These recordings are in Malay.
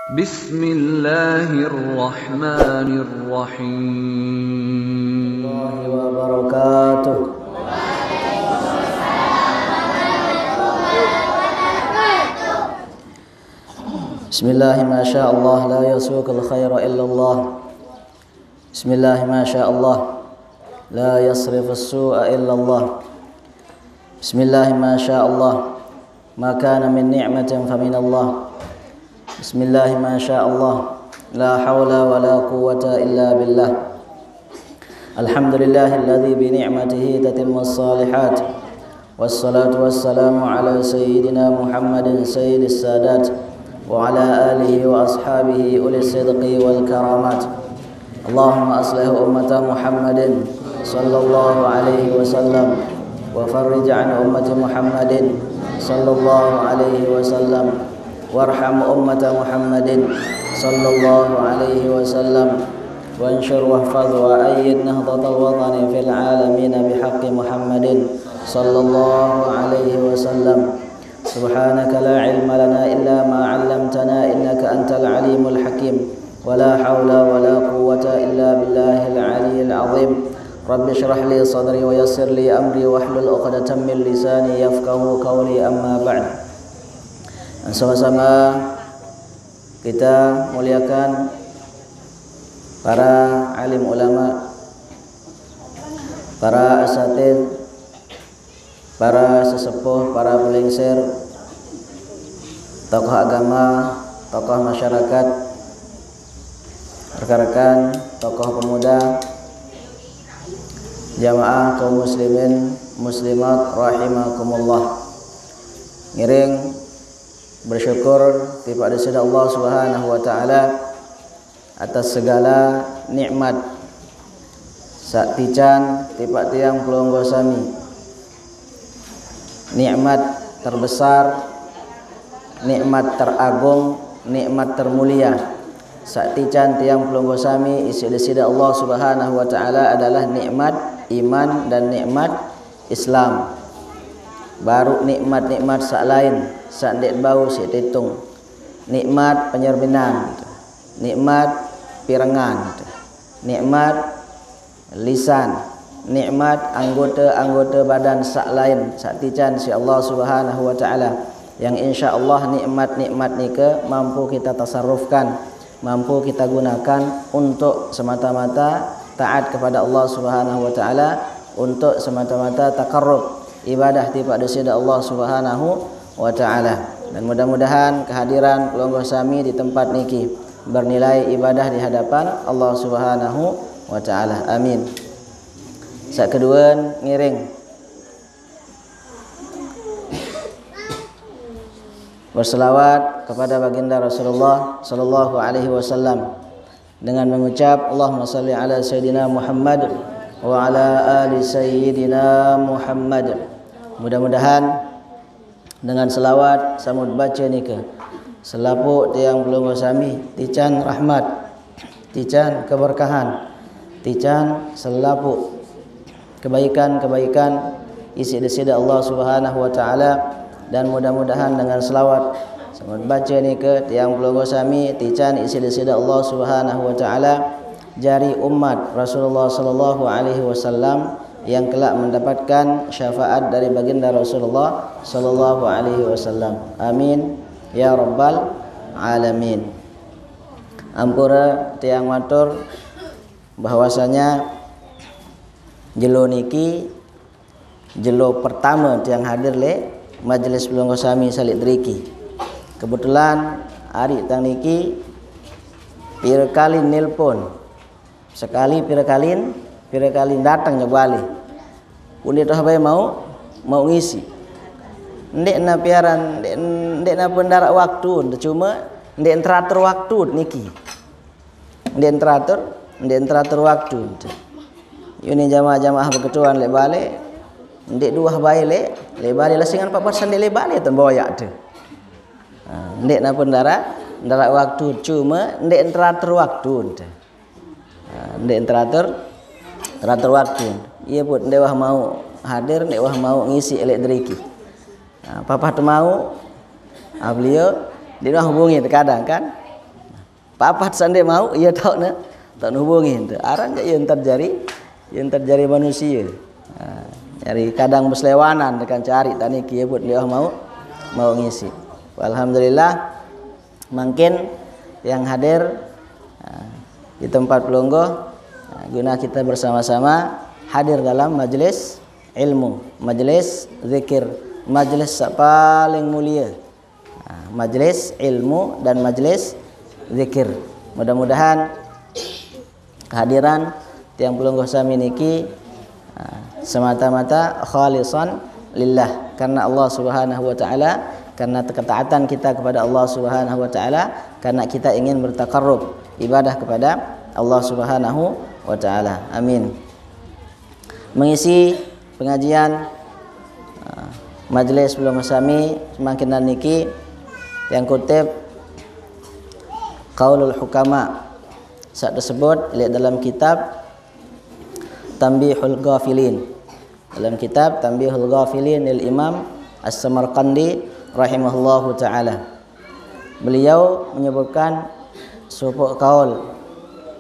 Bismillahirrahmanirrahim. Wabarakatuh. Bismillah ma sya Allah la yasuqul khaira illallah. Bismillah ma sya Allah la yasrifus su'a illallah. Bismillah ma sya Allah ma kana min ni'matin famin Allah. Bismillah ma sya Allah la hawla wa la quwwata illa billah. Alhamdulillahilladzi bi ni'matihi tatimmus shalihat. Wassalatu wassalamu ala sayyidina Muhammadin sayyidis sadat wa ala alihi wa ashabihi ulis sidqi wal karamat. Allahumma aslih ummata Muhammadin sallallahu alaihi wasallam wa farrij an ummati Muhammadin sallallahu alaihi wasallam warham ummata Muhammadin sallallahu alaihi wasallam wanshur wahfaz wa ayyid nahdatal watani fil alamin bihaqqi Muhammadin sallallahu alaihi wasallam. Subhanaka la ilma lana illa ma 'allamtana innaka antal alimul hakim. Wala haula wala quwwata illa billahil aliyyil azim. Rabbi shrah li sadri wa yassir li amri wahlul 'uqdatam min lisani yafqahu qawli, amma ba'd. Sama-sama kita muliakan para alim ulama, para asatidz, para sesepuh, para pelengsir, tokoh agama, tokoh masyarakat, rekan-rekan, tokoh pemuda, jamaah kaum muslimin, muslimat rahimakumullah. Ngiring bersyukur kepada Allah Subhanahu wa taala atas segala nikmat saktican tipak tiang pelonggo sami. Nikmat terbesar, nikmat teragung, nikmat termulia saktican tiang pelonggo sami isi desida Allah Subhanahu wa taala adalah nikmat iman dan nikmat Islam. Baru nikmat-nikmat sak lain sak dek bau sik titung. Nikmat penyerbinan, nikmat pirengan, nikmat lisan, nikmat anggota-anggota badan sak lain sak tican si Allah Subhanahu wa taala yang insyaallah nikmat-nikmat nika mampu kita tasarrufkan, mampu kita gunakan untuk semata-mata taat kepada Allah Subhanahu wa taala, untuk semata-mata takarrub ibadah kepada Allah Subhanahu wa taala. Dan mudah-mudahan kehadiran pelonggo sami di tempat niki bernilai ibadah di hadapan Allah Subhanahu wa taala. Amin. Sak kedua ngiring berselawat kepada baginda Rasulullah sallallahu alaihi wasallam dengan mengucap Allahumma salli ala sayyidina Muhammad wa ala ali sayyidina Muhammad. Mudah-mudahan dengan selawat samud baca nika selapuk tiang pelonggo sami tican rahmat, tican keberkahan, tican selapuk kebaikan-kebaikan isi desida Allah Subhanahu wa taala. Dan mudah-mudahan dengan selawat samud baca nika tiang pelonggo sami tican isi desida Allah Subhanahu wa taala jari umat Rasulullah sallallahu alaihi wasallam yang kelak mendapatkan syafaat dari baginda Rasulullah sallallahu alaihi wasallam. Amin ya rabbal alamin. Ampura tiang matur bahwasanya jelo niki jelo pertama tiang hadir le majelis pelonggo sami salik driki. Kebetulan hari tang niki pira kali nelpon, sekali pira kali datang nyobali. Undi toh bae mau ngisi. Ndek na piaran, ndek na pendarak waktu, cuma ndek teratur waktu niki. Ndek teratur waktu. Ini jamaah-jamaah berketuan lek balik. Ndek dua bae le balik lasingan 4% le balik tan boyak tu. Ndek na pendarak waktu, cuma ndek teratur waktu. Ndek teratur waktu. Ia pun ndek wah mau hadir, ndek wah mau ngisi elektriki. Papa tu mau beliau dia hubungi terkadang kan papat sande mau ia tahu na tak hubungi tu arang ke yang terjadi manusia nyari kadang berselewanan dengan cari tani kieu buat liah mau ngisi. Alhamdulillah mungkin yang hadir di tempat pelungguh guna kita bersama-sama hadir dalam majelis ilmu, majelis zikir, majelis paling mulia, majelis ilmu dan majelis zikir. Mudah-mudahan kehadiran tiang pelungguh sami niki semata-mata khalisan lillah, karena Allah Subhanahu wa taala, karena ketaatan kita kepada Allah Subhanahu wa taala, karena kita ingin bertakarrub ibadah kepada Allah Subhanahu wa taala. Amin. Mengisi pengajian majelis pelungguh sami semakin niki yang kutip Qaulul Hukama saat tersebut lihat dalam kitab Tanbihul Ghafilin, dalam kitab Tanbihul Ghafilin lil Imam As-Samarqandi rahimahullahu taala. Beliau menyebutkan suatu kaul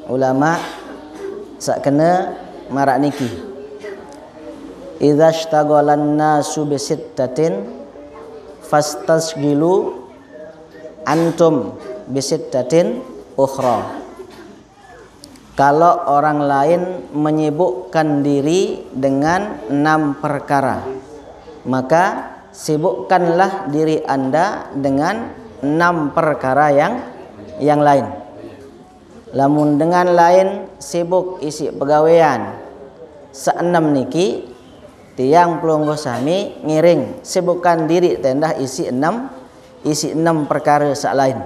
ulama sak kena marak niki. Idza ishtaghalan nasu bi sittatin fastasghilu antum bi sittatin ukhra. Kalau orang lain menyibukkan diri dengan 6 perkara, maka sibukkanlah diri Anda dengan 6 perkara yang lain. Lamun dengan lain sibuk isi pegawaian seenam niki, tiang pelungguh sami ngiring sibukkan diri tendah isi 6 perkara sak lain.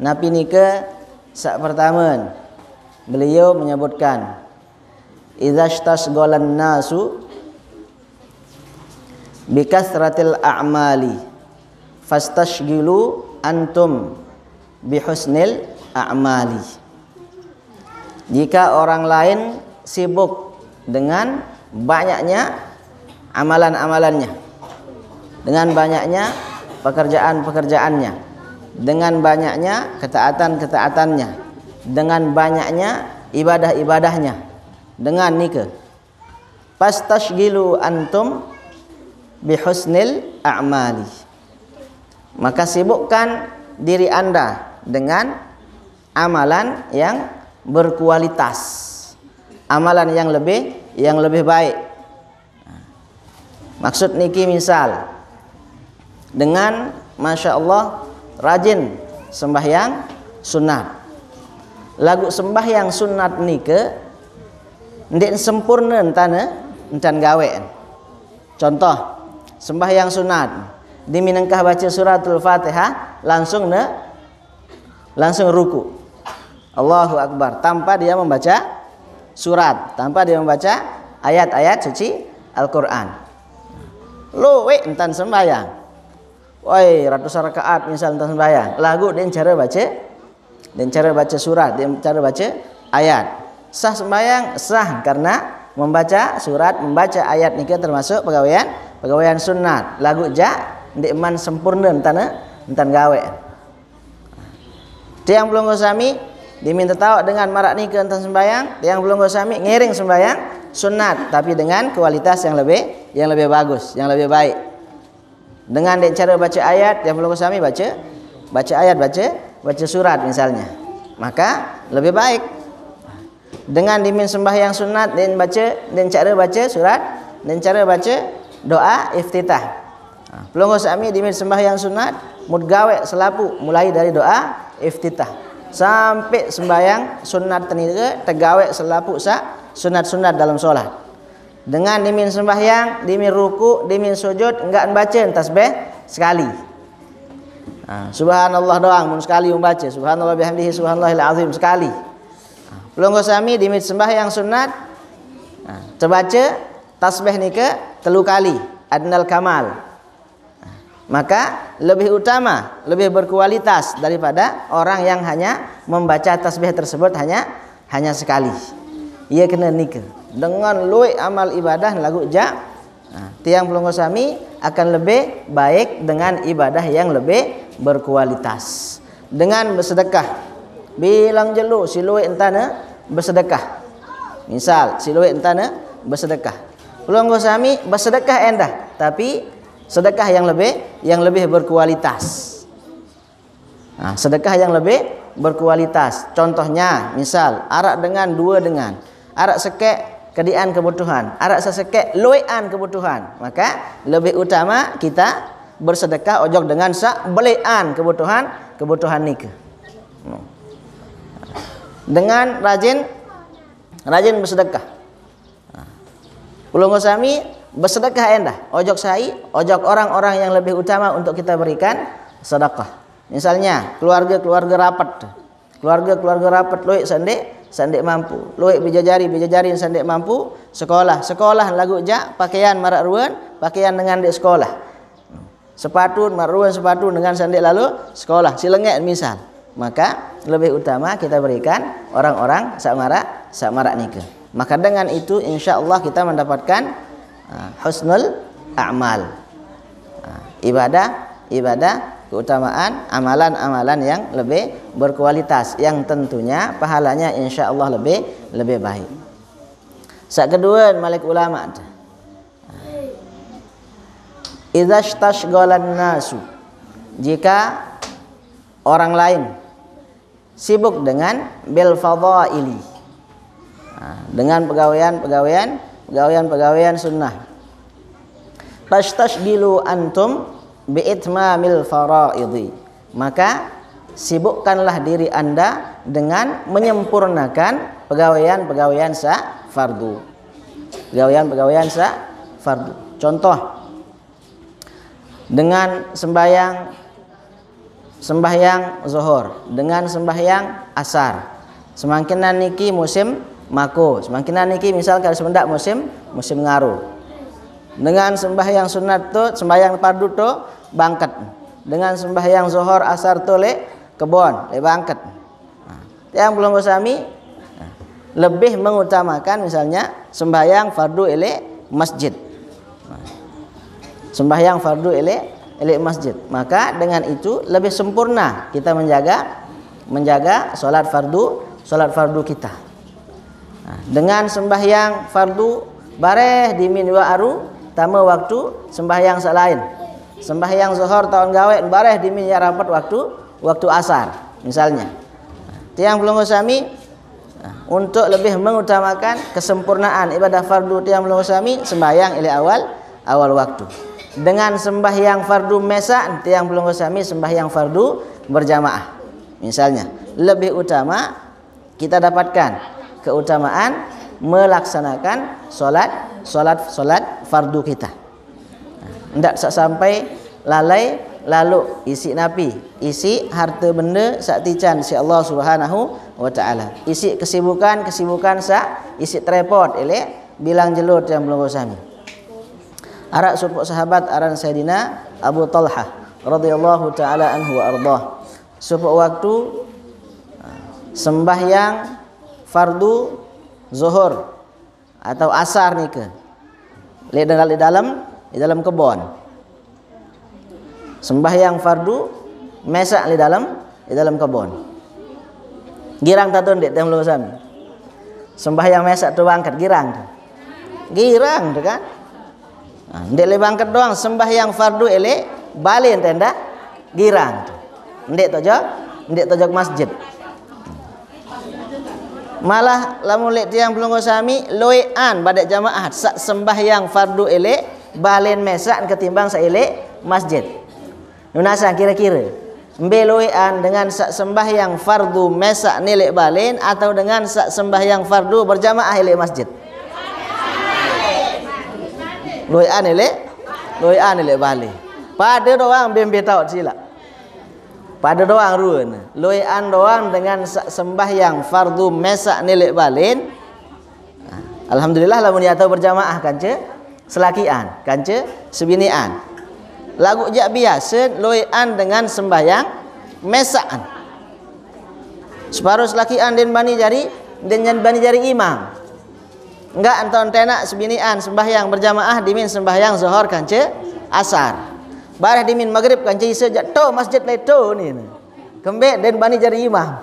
Napi nika sak pertama beliau menyebutkan idzastasghalan nasu bikasratil a'mali fastashghilu antum bihusnil a'mali. Jika orang lain sibuk dengan banyaknya amalan-amalannya, dengan banyaknya pekerjaan-pekerjaannya, dengan banyaknya ketaatan-ketaatannya, dengan banyaknya ibadah-ibadahnya, dengan nika fastashghilu antum bihusnil a'mali, maka sibukkan diri Anda dengan amalan yang berkualitas, amalan yang lebih baik. Maksud niki misal dengan masya Allah rajin sembahyang sunat. Lagu sembahyang sunat nike ndek sempurna entan gawe. Contoh sembahyang sunat diminengkah baca suratul Fatihah langsung ruku. Allahu Akbar tanpa dia membaca surat, tanpa dia membaca ayat-ayat suci Al-Qur'an. Luwe entan sembahyang. Woi, ratusan rakaat misal entan sembahyang. Lagu den cara baca surat, den cara baca ayat. Sah sembahyang sah karena membaca surat, membaca ayat niki termasuk pegawaian sunat. Lagu ja ndek man sempurna entan gawe. Tiang pelungguh sami diminta tahu dengan marak niki entan sembahyang, tiang pelungguh sami ngiring sembahyang sunat tapi dengan kualitas yang lebih bagus, yang lebih baik. Dengan cara baca ayat, tiang pelungguh sami baca ayat, baca surat misalnya, maka lebih baik. Dengan dimin sembahyang sunat dan cara baca surat dan cara baca doa iftitah. Pelungguh sami dimin sembahyang sunat mud gawe selapu mulai dari doa iftitah sampai sembahyang sunat tenika tegawe selapu sak sunat-sunat dalam solat. Dengan dimin sembahyang, dimin ruku, dimin sujud enggak baca tasbih sekali. Subhanallah doang mun sekali membaca subhanallah bihamdihi subhanallahil azim sekali. Pelungguh sami dimin sembahyang sunat terbaca tasbih nika 3 kali adnal kamal. Maka lebih utama, lebih berkualitas daripada orang yang hanya membaca tasbih tersebut hanya sekali. Ia kena nikah dengan luwih amal ibadah lagu ja. Tiang pelungguh sami akan lebih baik dengan ibadah yang lebih berkualitas. Dengan bersedekah bilang jelu si luit entana bersedekah. Misal si luit entana bersedekah. Pelonggo sami bersedekah endah, tapi sedekah yang lebih berkualitas. Nah, sedekah yang lebih berkualitas. Contohnya, misal arak dengan dua dengan, arak sekek kedian kebutuhan, arak sesekek luian kebutuhan, maka lebih utama kita bersedekah ojok dengan sak belian kebutuhan nikah. Dengan rajin bersedekah. Ulung sami bersedekah endah, ojok sai, ojok orang-orang yang lebih utama untuk kita berikan sedekah. Misalnya keluarga rapat, keluarga rapat luik sandek mampu, luik bijajari sandek mampu, sekolah lagu jak pakaian marak ruan, pakaian dengan di sekolah, sepatu marak ruan sepatu dengan sandek lalu sekolah, silengek misal, maka lebih utama kita berikan orang-orang sak marak nikah. Maka dengan itu insyaallah kita mendapatkan husnul a'mal, ibadah keutamaan amalan-amalan yang lebih berkualitas, yang tentunya pahalanya insyaallah lebih baik. Sak kedua malik ulama, idza istashghalan nasu, jika orang lain sibuk dengan bil fadhaili, dengan pegawaian sunnah, tastashghilu antum bi'itmamil faraidhi, maka sibukkanlah diri Anda dengan menyempurnakan pegawaian sa fardu. Pegawaian sa fardu. Contoh, dengan sembahyang zuhur, dengan sembahyang asar. Semakinan niki musim mako, semakinan niki misal kalau semendak musim ngaru. Dengan sembahyang sunat tu, sembahyang fardu tu bangkat. Dengan sembahyang zuhur asar tu le kebon, le bangkat. Yang belum sami lebih mengutamakan misalnya sembahyang fardu ele masjid. Sembahyang fardu ele masjid. Maka dengan itu lebih sempurna kita menjaga salat fardu kita. Dengan sembahyang fardu bareh dimin wa aru tama waktu sembahyang selain. Sembahyang zuhur tahun gawe bareh dimin ya rapat waktu asar misalnya. Tiang belum sami untuk lebih mengutamakan kesempurnaan ibadah fardu tiang belum sami sembahyang ile awal waktu. Dengan sembahyang fardu mesa tiang belum sami sembahyang fardu berjamaah. Misalnya, lebih utama kita dapatkan keutamaan melaksanakan solat fardu kita. Tidak sampai lalai lalu isi napi, isi harta benda sak tican si Allah Subhanahu wa taala. Isi kesibukan sak isi trepot ele bilang jelut yang belum sami. Arak supuk sahabat aran Sayyidina Abu Talhah radhiyallahu taala anhu wa ardah. Supuk waktu sembahyang fardu zuhur atau asar nikah. Di dalam kebun. Sembahyang fardu mesak di dalam kebun. Girang tatun dek tem sami. Sembahyang mesak tu bangkat girang tu. Girang tu kan. Ndek le bangkat doang sembahyang fardu ele balen tenda girang tu. Ndek tojok masjid. Malah lamun lek tiang belum sami loean badak jamaah sak sembahyang fardu ele balen mesak ketimbang sak ele masjid. Nunasa kira-kira mbe loean dengan sak sembahyang fardu mesak nilai balen atau dengan sak sembahyang fardu berjamaah ele masjid. Loean ele balen. Pada doang bembe tahu sila. Pada doang ruan, loean doang dengan sembahyang fardu mesak nilai balen. Alhamdulillah lamun dia tahu berjamaah kanca selakian, kanca sebinian. Lagu jak biasa loean dengan sembahyang mesakan. Separuh selakian den bani jari imam. Enggak anton tenak sebinian sembahyang berjamaah dimin sembahyang zuhur kanca asar. Barah dimin maghrib kan cai sejak to masjid le to ni. Kembek den bani jadi imam.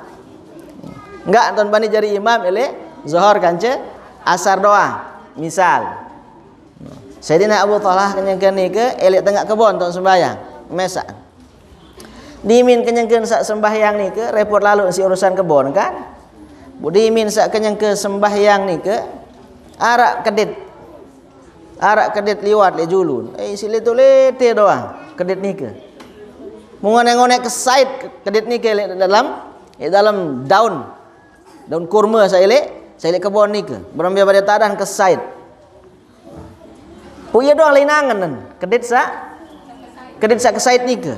Enggak tuan bani jadi imam ele zuhur kanca asar doa. Misal Sayyidina Abu Talha kenyangkeun nike elek tengah kebon tong sembahyang mesak. Dimin kenyangkeun sak sembahyang nike repot lalu si urusan kebon kan. Dimin sak kenyangkeun sembahyang nike arak kedit liwat le julun. Si lete doang kedit nike. Mengone-ngone kesait kedit nike dalam daun kurma saya lek kebon nike. Berambia pada tadan kesait. Punya doang lain angan kedit sak kesait nike.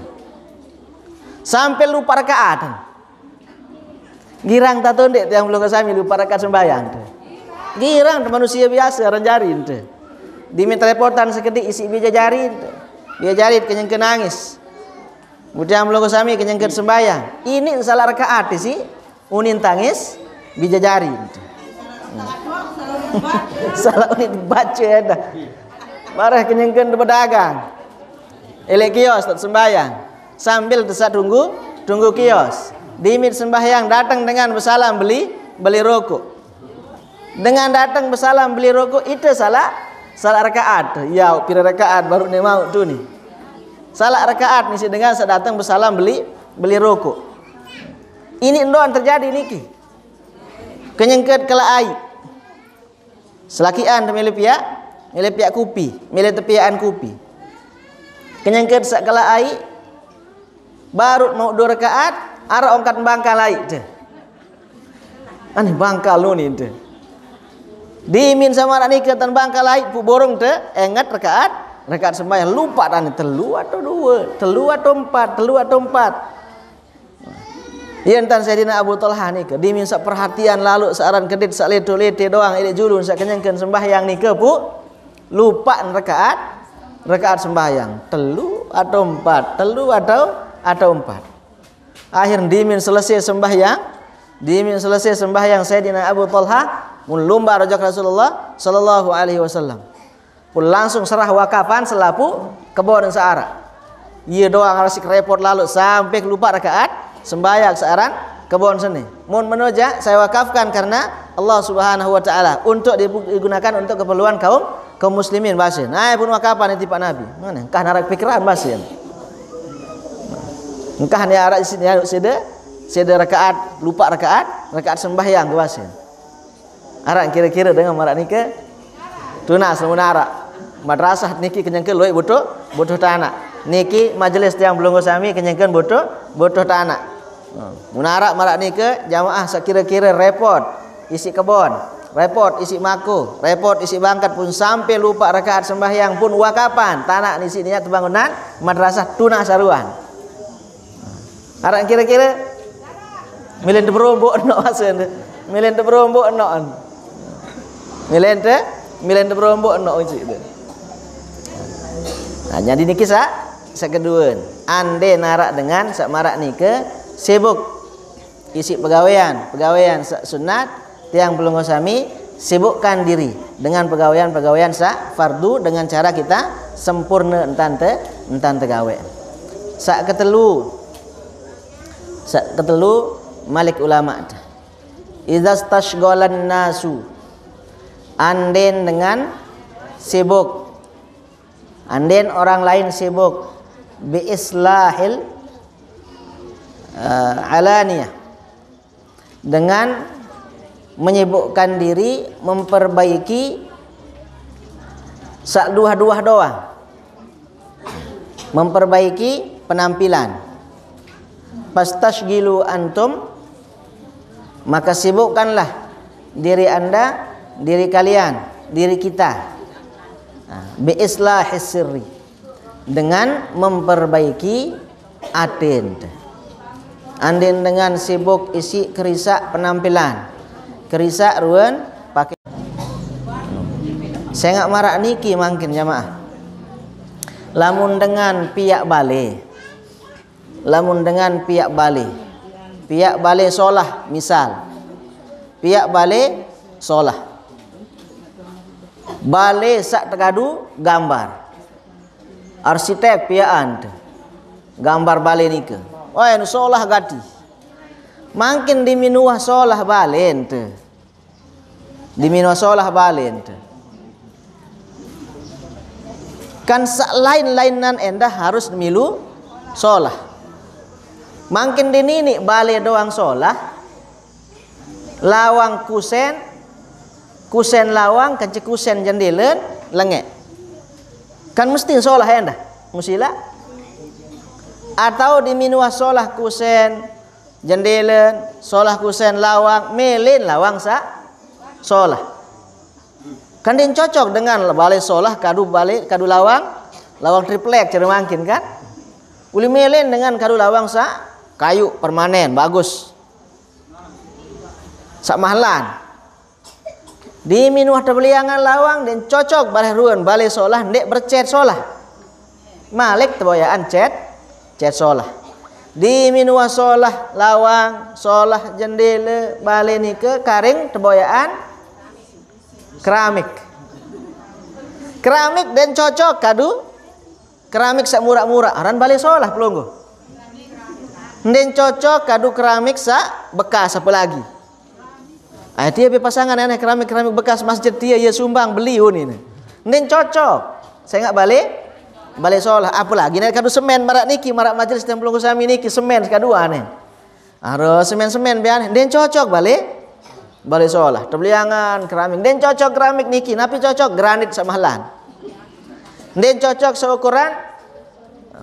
Sampai lupa rakaat. Girang tak tondek yang belum kesami lupa rakaat sembahyang. Girang manusia biasa orang jari ente. Diminta repotan sekedik isi bija jari ente. Dia jari kenyang nangis. Kemudian belum kesami kenyang sembahyang. Ini salah rakaat sih. Unin tangis bija jari ente. Salah unin baca ada. Marah kenyangkan berdagang. Elek kios tak sembahyang. Sambil desat tunggu kios. Dimit sembahyang datang dengan bersalam beli rokok. Dengan datang bersalam beli rokok itu salah rakaat. Ya, pira rakaat baru ni mau tu ni. Salah rakaat ni dengan datang bersalam beli rokok. Ini endoan terjadi niki. Kenyangket kala ai. Selakian milih pihak kupi, milih tepian kupi. Kenyangket sak kala ai baru mau 2 rakaat arah ongkat bangkal ai teh. Aneh bangkal lu ni teh. Dimin sama anak nikah tan bangkal ai pu borong teh engat rakaat sembahyang lupa dan telu atau 4. Yen tan Sayyidina Abu Talha nikah dimin sak perhatian lalu searan kedit sak lete doang elek julun sak kenyangkeun sembahyang nikah pu lupa rakaat sembahyang 3 atau 4 akhir dimin selesai sembahyang Sayyidina Abu Talha mun lumba rajak Rasulullah sallallahu alaihi wasallam pun langsung serah wakafan selapu kebon searah ieu doang harus repot lalu sampai lupa rakaat sembahyang searan kebon seni mun menoja saya wakafkan karena Allah Subhanahu wa taala untuk digunakan untuk keperluan kaum muslimin basin. Nah, pun wakapan itu Pak Nabi. Mana? Engkah narak pikiran basin. Engkah ni arak sede rakaat lupa rakaat sembahyang basin. Arak kira-kira dengan marak nikah tunas lamun arak. Madrasah niki kenyangkeun leuy butuh tanah. Niki majelis yang belum sami kenyangkeun butuh tanah. Mun arak marak nikah jamaah sakira-kira repot isi kebon, repot isi mako, repot isi bangkat pun sampai lupa rakaat sembahyang pun wakapan tanah di sini niat bangunan madrasah tunah saruan. Arak kira-kira milen de berombok no asen, milen de berombok no. Milen de berombok no itu. Nah, jadi niki sakedueun. Ande narak dengan sak marak nikah sibuk isi pegawaian sunat tiang belum ngosami sibukkan diri dengan pegawaian sak fardu dengan cara kita sempurna entan tegawe. Sak ketelu Malik ulama idza stashghalan nasu anden dengan sibuk anden orang lain sibuk bi islahil alaniyah dengan menyibukkan diri memperbaiki sak duah-duah doang memperbaiki penampilan fastashgilu antum maka sibukkanlah diri anda diri kalian diri kita bi islahis sirri dengan memperbaiki atin andin dengan sibuk isi kerisak penampilan kerisak ruan pakai saya nggak marak niki mungkin jamaah lamun dengan pihak bale solah misal pihak bale solah bale sak tegadu gambar arsitek pihak anda gambar bale nike oh anu solah gati Makin diminuah solah balen tu. Diminuah solah balen tu. Kan lain-lainan endah harus milu solah. Makin dinini bale doang solah. Lawang kusen, kusen lawang, kece kusen jendelen, lengek. Kan mesti solah endah, musila. Atau diminuah solah kusen jendelen, solah kusen lawang, melin lawang solah. Kan dia cocok dengan balai solah kadu lawang triplek cara mangkin kan. Uli melin dengan kadu lawang kayu permanen bagus. Sak mahalan. Di minuah terbeliangan lawang dan cocok balai ruan balai solah ndek bercet solah. Malik teboyaan cet solah. Di minuah solah lawang, solah jendela, balai ni ke karing teboyaan keramik. Keramik dan cocok kadu keramik sak murah-murah aran balai solah pelonggo. Den cocok kadu keramik sak bekas apa lagi. Ah dia be pasangan aneh keramik bekas masjid dia ya sumbang beli ini. Den cocok. Saya enggak balai solah apa lagi nek kadu semen marak niki marak majelis dan pelonggo sami niki semen kadua aneh. Aro semen bean den cocok balai solah terbeliangan keramik den cocok keramik niki napi cocok granit sak mahalan. Den cocok seukuran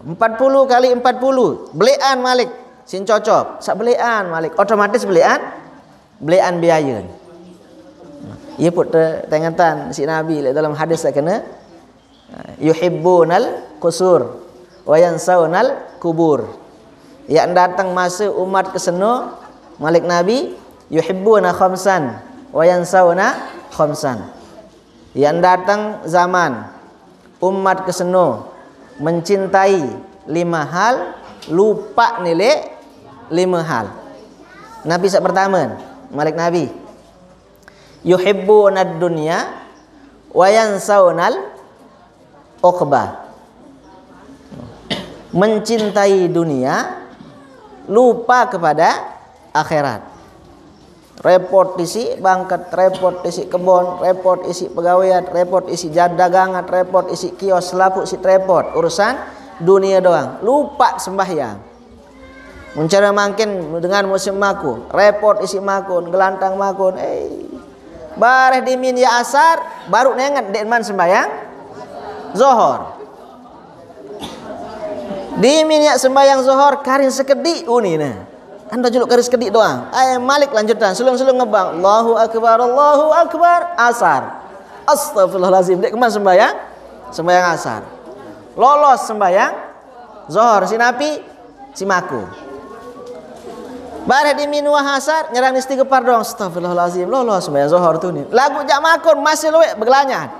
40 kali 40 belian malik sin cocok sak belian malik otomatis belian biaya. Ia put tengatan si Nabi dalam hadis kena yuhibbunal qusur wa yansaunal kubur. Yang datang masa umat keseno malik Nabi yuhibbuna khamsan wa yansauna khamsan. Yang datang zaman umat keseno mencintai 5 hal, lupa nilai 5 hal. Nabi sak pertama malik Nabi yuhibbunad dunya wa yansaunal uqbah. Mencintai dunia, lupa kepada akhirat. Repot isi bangkat, repot isi kebon, repot isi pegawaian, repot isi dagangan, repot isi kios, lapuk isi repot. Urusan dunia doang, lupa sembahyang. Mencari makin dengan musim makun, repot isi makun, gelantang makun. Bareh dimin ya asar, baru nengat dekman sembahyang zohor. Dimin ya sembahyang zohor karin sekedik unina. Anda juluk karis kedik doang. Malik lanjutan sulung-sulung ngebang Allahu akbar asar. Astagfirullahalazim. Dek keman sembahyang asar. Lolos sembahyang zohor si napi si maku. Bare di minuah asar nyerang istighfar dong. Astagfirullahalazim. Lolos sembahyang zohor tu ni. Lagu jak makun masih luwe begelanyat.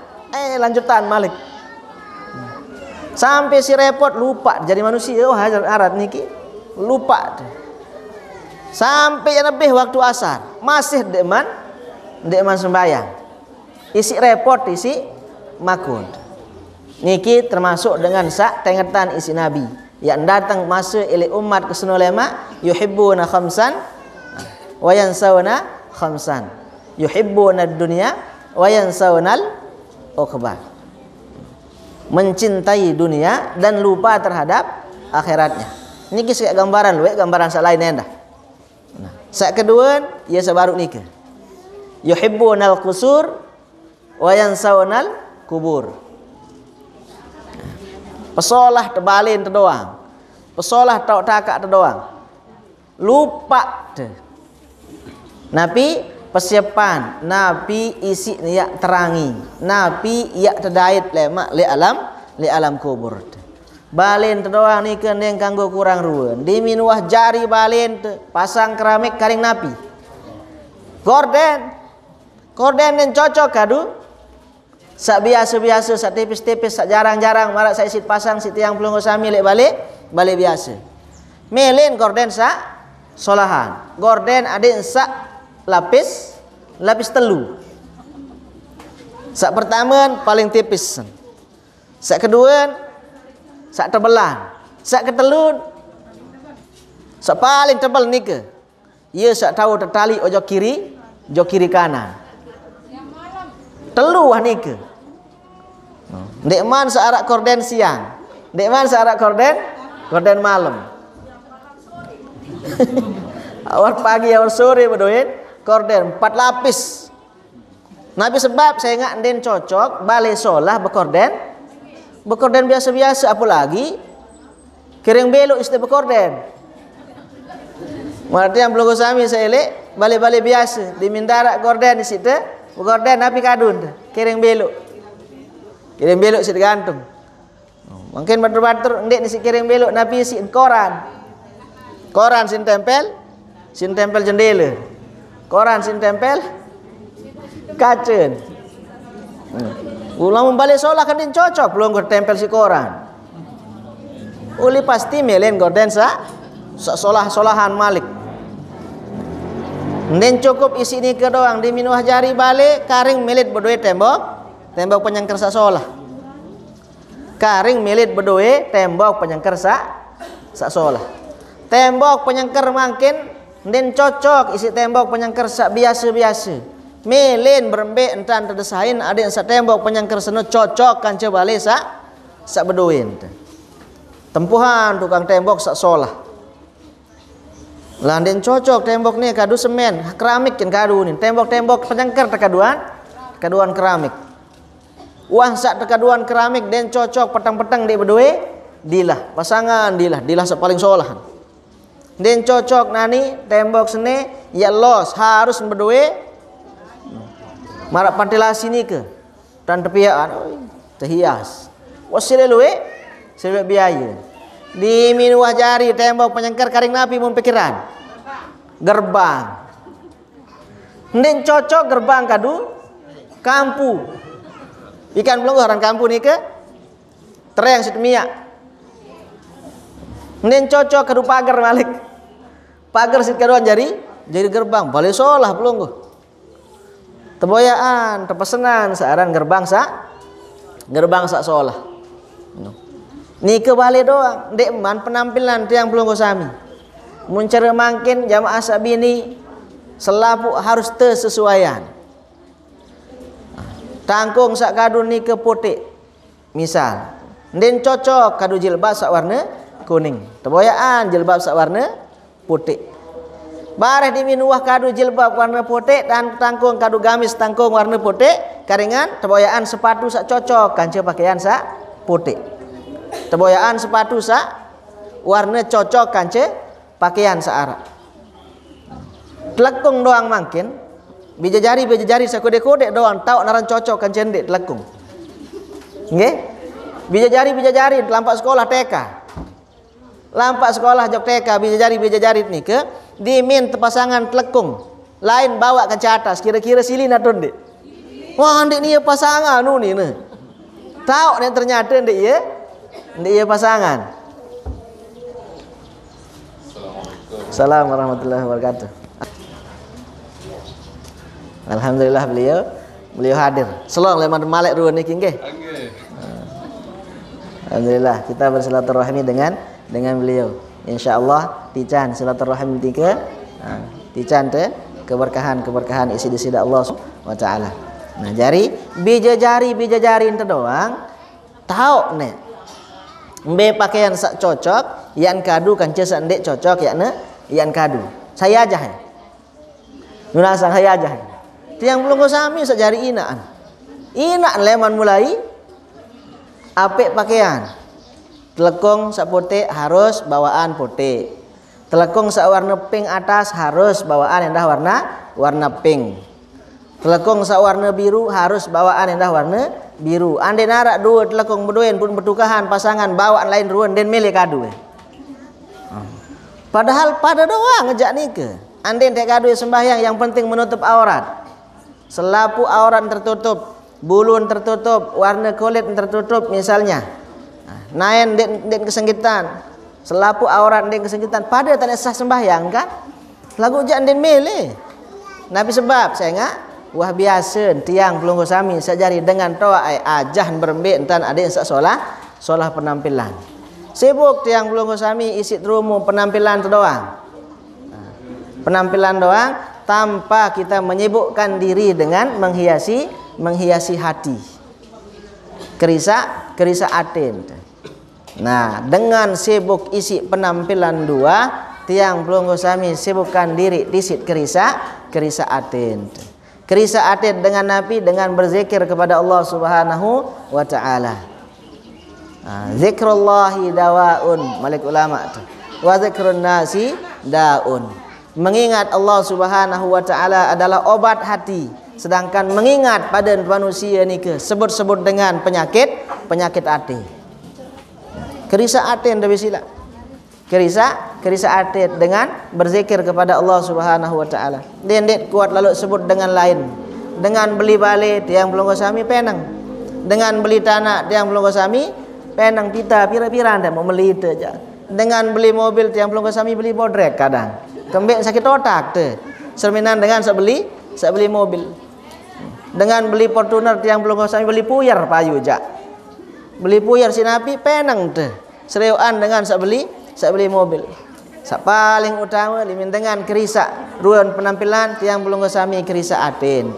Lanjutan Malik. Sampai si repot lupa jadi manusia. Hajar arat niki lupa. Sampai yang lebih waktu asar masih dekman sembahyang. Isi repot isi makun. Niki termasuk dengan sak tengatan isi Nabi yang datang masa oleh umat keseno lema yuhibbuna khamsan wa yansawna khamsan. Yuhibbuna dunya wa yansawnal uqbah. Mencintai dunia dan lupa terhadap akhiratnya. Niki sekak gambaran luwe gambaran sak lain endah. Sak kedua ia sebaru nikah. Yuhibbunal qusur wa yansawnal kubur. Pesolah terbalin terdoang. Pesolah tau takak terdoang. Lupa te. Nabi persiapan, nabi isi niat terangi, nabi ia terdait lemak li alam kubur. Balin terdoang ni kan yang kanggo kurang ruan. Di minuah jari balin te, pasang keramik karing napi. Gorden yang cocok kadu. Sak biasa-biasa, sak tipis-tipis, sak jarang-jarang marak saya sit pasang sit yang pelunggu sami lek balik biasa. Melin gorden sak solahan. Gorden adik sak lapis telu. Sak pertama paling tipis. Sak kedua sak tebelan, sak ketelun sak paling tebal nika. ia sak tahu tertali ojo kiri kanan. Telu wah nika. Ndek man searak korden siang, ndek man searak korden malam. Awal pagi awal sore berdoin korden 4 lapis. Nabi sebab saya ingat den cocok balik solah bekorden biasa-biasa, apalagi kering belok istilah bekorden. Berarti yang belum sami saya elek balik-balik biasa di mindara korden di situ bekorden Nabi kadun kering belok situ gantung. Mungkin batur-batur ndek ni si kering belok Nabi si koran sin tempel jendela, koran sin tempel kaca. Ulang balik solah kan din cocok belum tempel si koran. Uli pasti melen gorden sa solahan malik. Den cukup isi ni ke doang di minuah jari balik karing melit berdua tembok penyangker sa solah. Karing melit berdua tembok penyangker sa solah. Tembok penyangker makin den cocok isi tembok penyangker sa biasa-biasa. Melen berembek entan terdesain ada yang sa tembok penyangker seno cocok kan coba balik sa beduin. Tempuhan tukang tembok sak solah. Lah den cocok tembok ni kadu semen, keramik kan kadu ni. Tembok-tembok penyangker tekaduan keramik. Wah sak tekaduan keramik den cocok petang-petang di berdua dilah pasangan dilah sak paling solahan. Den cocok nani tembok sene ya los harus berdua marak pantilasi ni ke dan tepiaan terhias. Wasile luwe sile biaya. Di minuah jari tembok penyangkar karing Nabi mun pikiran. Gerbang. Nden cocok gerbang kadu kampu. Ikan belum orang kampu ni ke tereng sitemia. Nden cocok kadu pagar malik. Pagar sit kaduan jadi gerbang. Balik solah belum go. Teboyaan, terpesenan searan gerbang sak solah. Ni ke balik doang, dek man penampilan tiang belum sami. Mun cara mangkin jamaah sabini selapu harus tersesuaian. Tangkung sak kadu ni ke putih. Misal, den cocok kadu jilbab sak warna kuning. Teboyaan jilbab sak warna putih. Bareh di minuah kadu jilbab warna putih dan tangkung kadu gamis tangkung warna putih, karingan teboyaan sepatu sak cocok kanca pakaian sak putih. Teboyaan sepatu sak warna cocok kanca pakaian sak arak. Telekung doang mangkin bija jari sak kode-kode doang tau naran cocok kanca ndek telekung. Nggih? Bija jari lampak sekolah TK. Lampak sekolah jok TK bija jari ni ke dimin pasangan telekung lain bawa ke atas kira-kira silin atau ndek. Wah ndek ni pasangan nu ni ne. Tahu ni ternyata ndek ia pasangan. Assalamualaikum warahmatullahi wabarakatuh. Alhamdulillah beliau hadir. Selong leman malek ruan niki nggih. Alhamdulillah kita bersilaturahmi dengan beliau. Insyaallah tican silaturahim tiga. Tican te keberkahan isi di sida Allah Subhanahu wa taala. Nah, jari bija jari ente doang tahu ne. Mbe pakaian sak cocok, yan kadu kanca sak ndek cocok yakne yan kadu. Saya aja. Nunasang saya aja. Tiang belum sami sak jari inaan. Inaan leman mulai apik pakaian. Telekung sak putih harus bawaan putih. Telekung sak warna pink atas harus bawaan endah warna pink. Telekung sak warna biru harus bawaan endah warna biru. Ande narak dua telekung berduaan pun bertukahan pasangan bawaan lain ruan den milih kadu. Padahal pada doang ngejak nikah. Ande tek kadu sembahyang yang penting menutup aurat. Selapu aurat tertutup, bulun tertutup, warna kulit tertutup misalnya. Naen den kesenggitan, selapu aurat den kesenggitan pada tak sah sembahyang kan? Lagu jak den milih. Nabi sebab saya ngak wah biasa tiang pelunggu sami sajari dengan toa ai ajahan berembek entan ada yang sak solah penampilan. Sibuk tiang pelunggu sami isi rumu penampilan tu doang. penampilan doang tanpa kita menyibukkan diri dengan menghiasi hati. Kerisa atin. Nah, dengan sibuk isi penampilan dua, tiang pelunggu sami sibukkan diri disit kerisa atin. Kerisa atin dengan Nabi dengan berzikir kepada Allah Subhanahu wa taala. Zikrullahi dawaun, malik ulama tu. Wa zikrun nasi daun. Mengingat Allah Subhanahu wa taala adalah obat hati, sedangkan mengingat pada manusia ni ke sebut-sebut dengan penyakit hati. Kerisa atin dah bisila. Kerisa atin dengan berzikir kepada Allah Subhanahu wa taala. Dendet kuat lalu sebut dengan lain. Dengan beli balik tiang pelunggu sami penang. Dengan beli tanah tiang pelunggu sami penang pita pira-pira anda mau beli itu aja. Dengan beli mobil tiang pelunggu sami beli bodrek kadang. Kembek sakit otak tu. Cerminan dengan sak beli mobil. Dengan beli Fortuner tiang pelunggu sami beli puyar payu aja. Beli puyar si Nabi penang tu. Sereuan dengan sak beli mobil. Sak paling utama limin dengan kerisa ruan penampilan tiang pelunggu sami kerisa atin.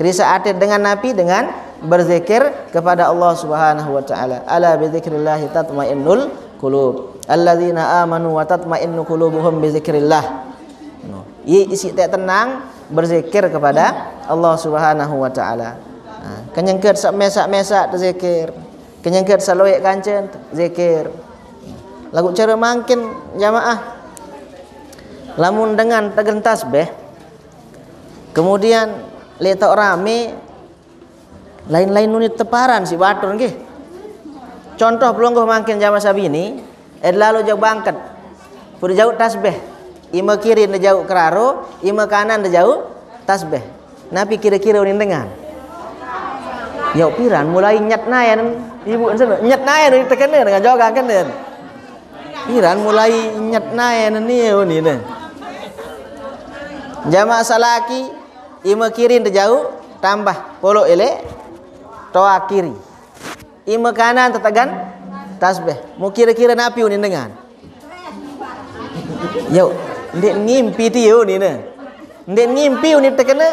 Kerisa atin dengan Nabi dengan berzikir kepada Allah Subhanahu wa taala. Ala bi dzikrillah tatmainnul qulub. Alladzina amanu wa tatmainnu qulubuhum bi dzikrillah. Isi tak tenang berzikir kepada Allah Subhanahu wa taala. Kenyengket sak mesak berzikir. Kenyengket sak loek kancen zikir. Lagu cara makin jamaah lamun dengan tegen tasbih kemudian letak rame lain-lain nunit teparan si batur nggih. Contoh pelungguh makin jamaah sabini lalu jauh bangkat pur jauh tasbih ima kiri na jauh keraro ima kanan na jauh tasbih napi kira-kira unin dengan yau piran mulai nyat nayan ibu nyat nayan tekan dengan joga kan piran mulai nyat nayan ni jamaah salaki ima kiri na jauh tambah polo ele toa kiri ima kanan tetagan tasbih mau kira-kira napi unin dengan yuk ndek ngimpi tiu ni ndek ngimpi unin tekena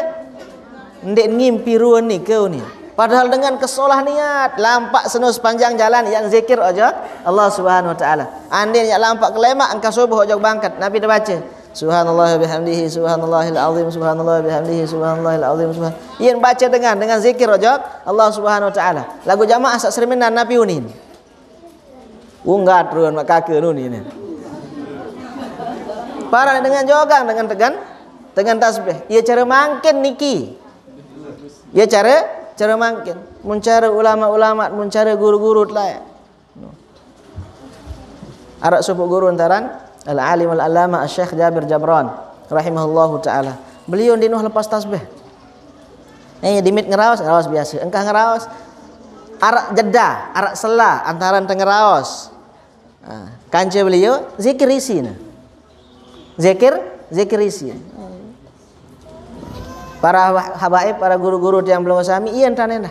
ndek ngimpi ruan ni kau ni padahal dengan kesolah niat lampak seno sepanjang jalan yang zikir aja Allah Subhanahu wa taala andin yang lampak kelemak engkau subuh aja bangkat Nabi dah baca subhanallah bihamdihi subhanallahil azim subhanallah bihamdihi subhanallahil azim subhan yang baca dengan zikir aja Allah Subhanahu wa taala lagu jamaah sak serminan Nabi unin unggat ruan mak kake nu ni para dengan jogang dengan tegan dengan tasbih ia cara mangkin niki ia cara mangkin mencari ulama-ulama mencari guru-guru lah arak subuh guru antaran al-alim al-alama Syekh Jabir Jabran rahimahullahu taala beliau dinuh lepas tasbih dimit ngeraos biasa engkah ngeraos arak jeda arak sela antaran tengeraos kanca beliau zikir isi zikir isi para habaib, para guru-guru yang belum sami iyan tanena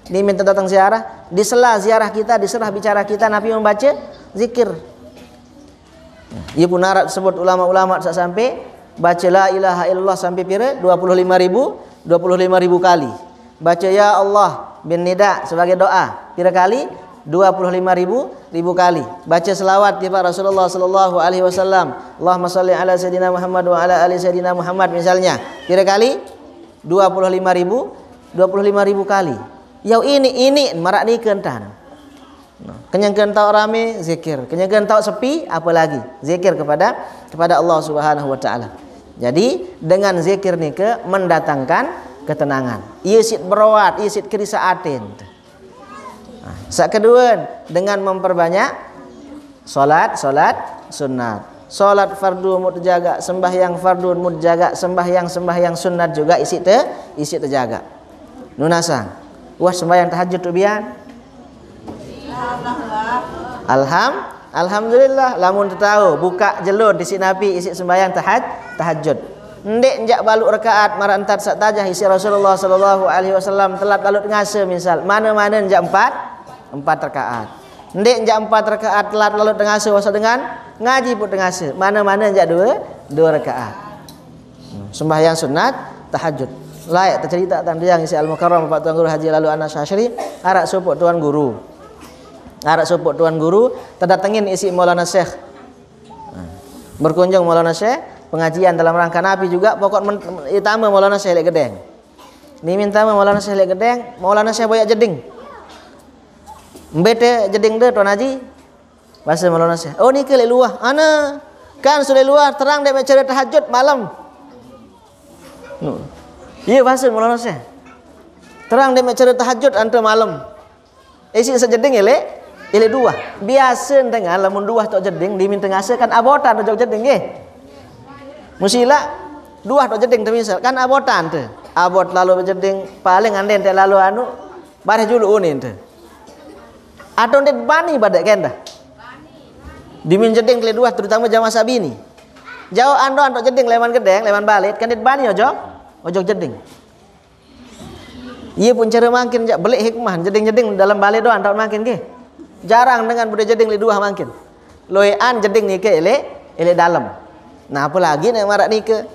diminta datang ziarah, di sela ziarah kita, di sela bicara kita Nabi membaca zikir. Ia pun narat sebut ulama-ulama sampai baca la ilaha illallah sampai pira 25.000 kali. Baca ya Allah bin nida sebagai doa pira kali 25.000 kali. Baca selawat kepada Rasulullah sallallahu alaihi wasallam. Allahumma shalli ala sayidina Muhammad wa ala ali sayidina Muhammad misalnya. Pira kali? 25.000 kali. Yau ini marak ni kentan. Kenyang tau rame zikir, kenyang tau sepi apa lagi? Zikir kepada Allah Subhanahu wa taala. Jadi dengan zikir ni ke mendatangkan ketenangan. Ia sit berawat, ia sit kerisa atin. Sak kedua dengan memperbanyak solat sunat. Solat fardu mutjaga, sembahyang fardu mutjaga, sembahyang sunat juga isi terjaga. Nunasang. Wah sembahyang tahajud tu bian. Alhamdulillah lamun tahu buka jelur di sini Nabi isi sembahyang tahajud. Ndek njak baluk rakaat marantat sak tajah isi Rasulullah sallallahu alaihi wasallam telat lalut ngase misal. Mana-mana njak 4 rakaat. Ndek njak 4 rakaat telat lalut ngase wasa dengan ngaji pun ngase. Mana-mana njak 2 rakaat. Sembahyang sunat tahajud. Layak tercerita tentang dia yang isi Al-Mukarram Bapak Tuan Guru Haji Lalu Anas Syashri arak supuk tuan guru. Arak supuk tuan guru terdatengin isi Maulana Syekh. Berkunjung Maulana Syekh pengajian dalam rangka Nabi juga pokok utama Maulana Syekh lek gedeng. Diminta Maulana Syekh lek gedeng, Maulana Syekh boyak jeding. Mbete jeding de tuan haji. Bahasa Maulana Syekh. Oh ni ke lek luar. Ana kan sudah luar terang dia mencari tahajud malam. Iya bahasa Maulana Syekh. Terang dia mencari tahajud anta malam. Isi sejeding elek dua. Biasa dengan lamun dua tok jeding diminta ngase kan abotan tok jeding nggih. Musila dua tok jeding misal kan abotan teh. Abot lalu jeding paling anden teh lalu anu bareh julu unin teh. Atau ndet bani badak kenda. Dimin jeding kali dua terutama jamaah sabini. Jauh ando antok jeding leman gedeng, leman balit kan ndet bani ojo jeding. Iya pun cara makin belik hikmah jeding-jeding dalam balik doang tak makin ke. Jarang dengan bude jeding li dua makin. Loean jeding ni ke ele dalam. Nah apalagi nek marak ni ke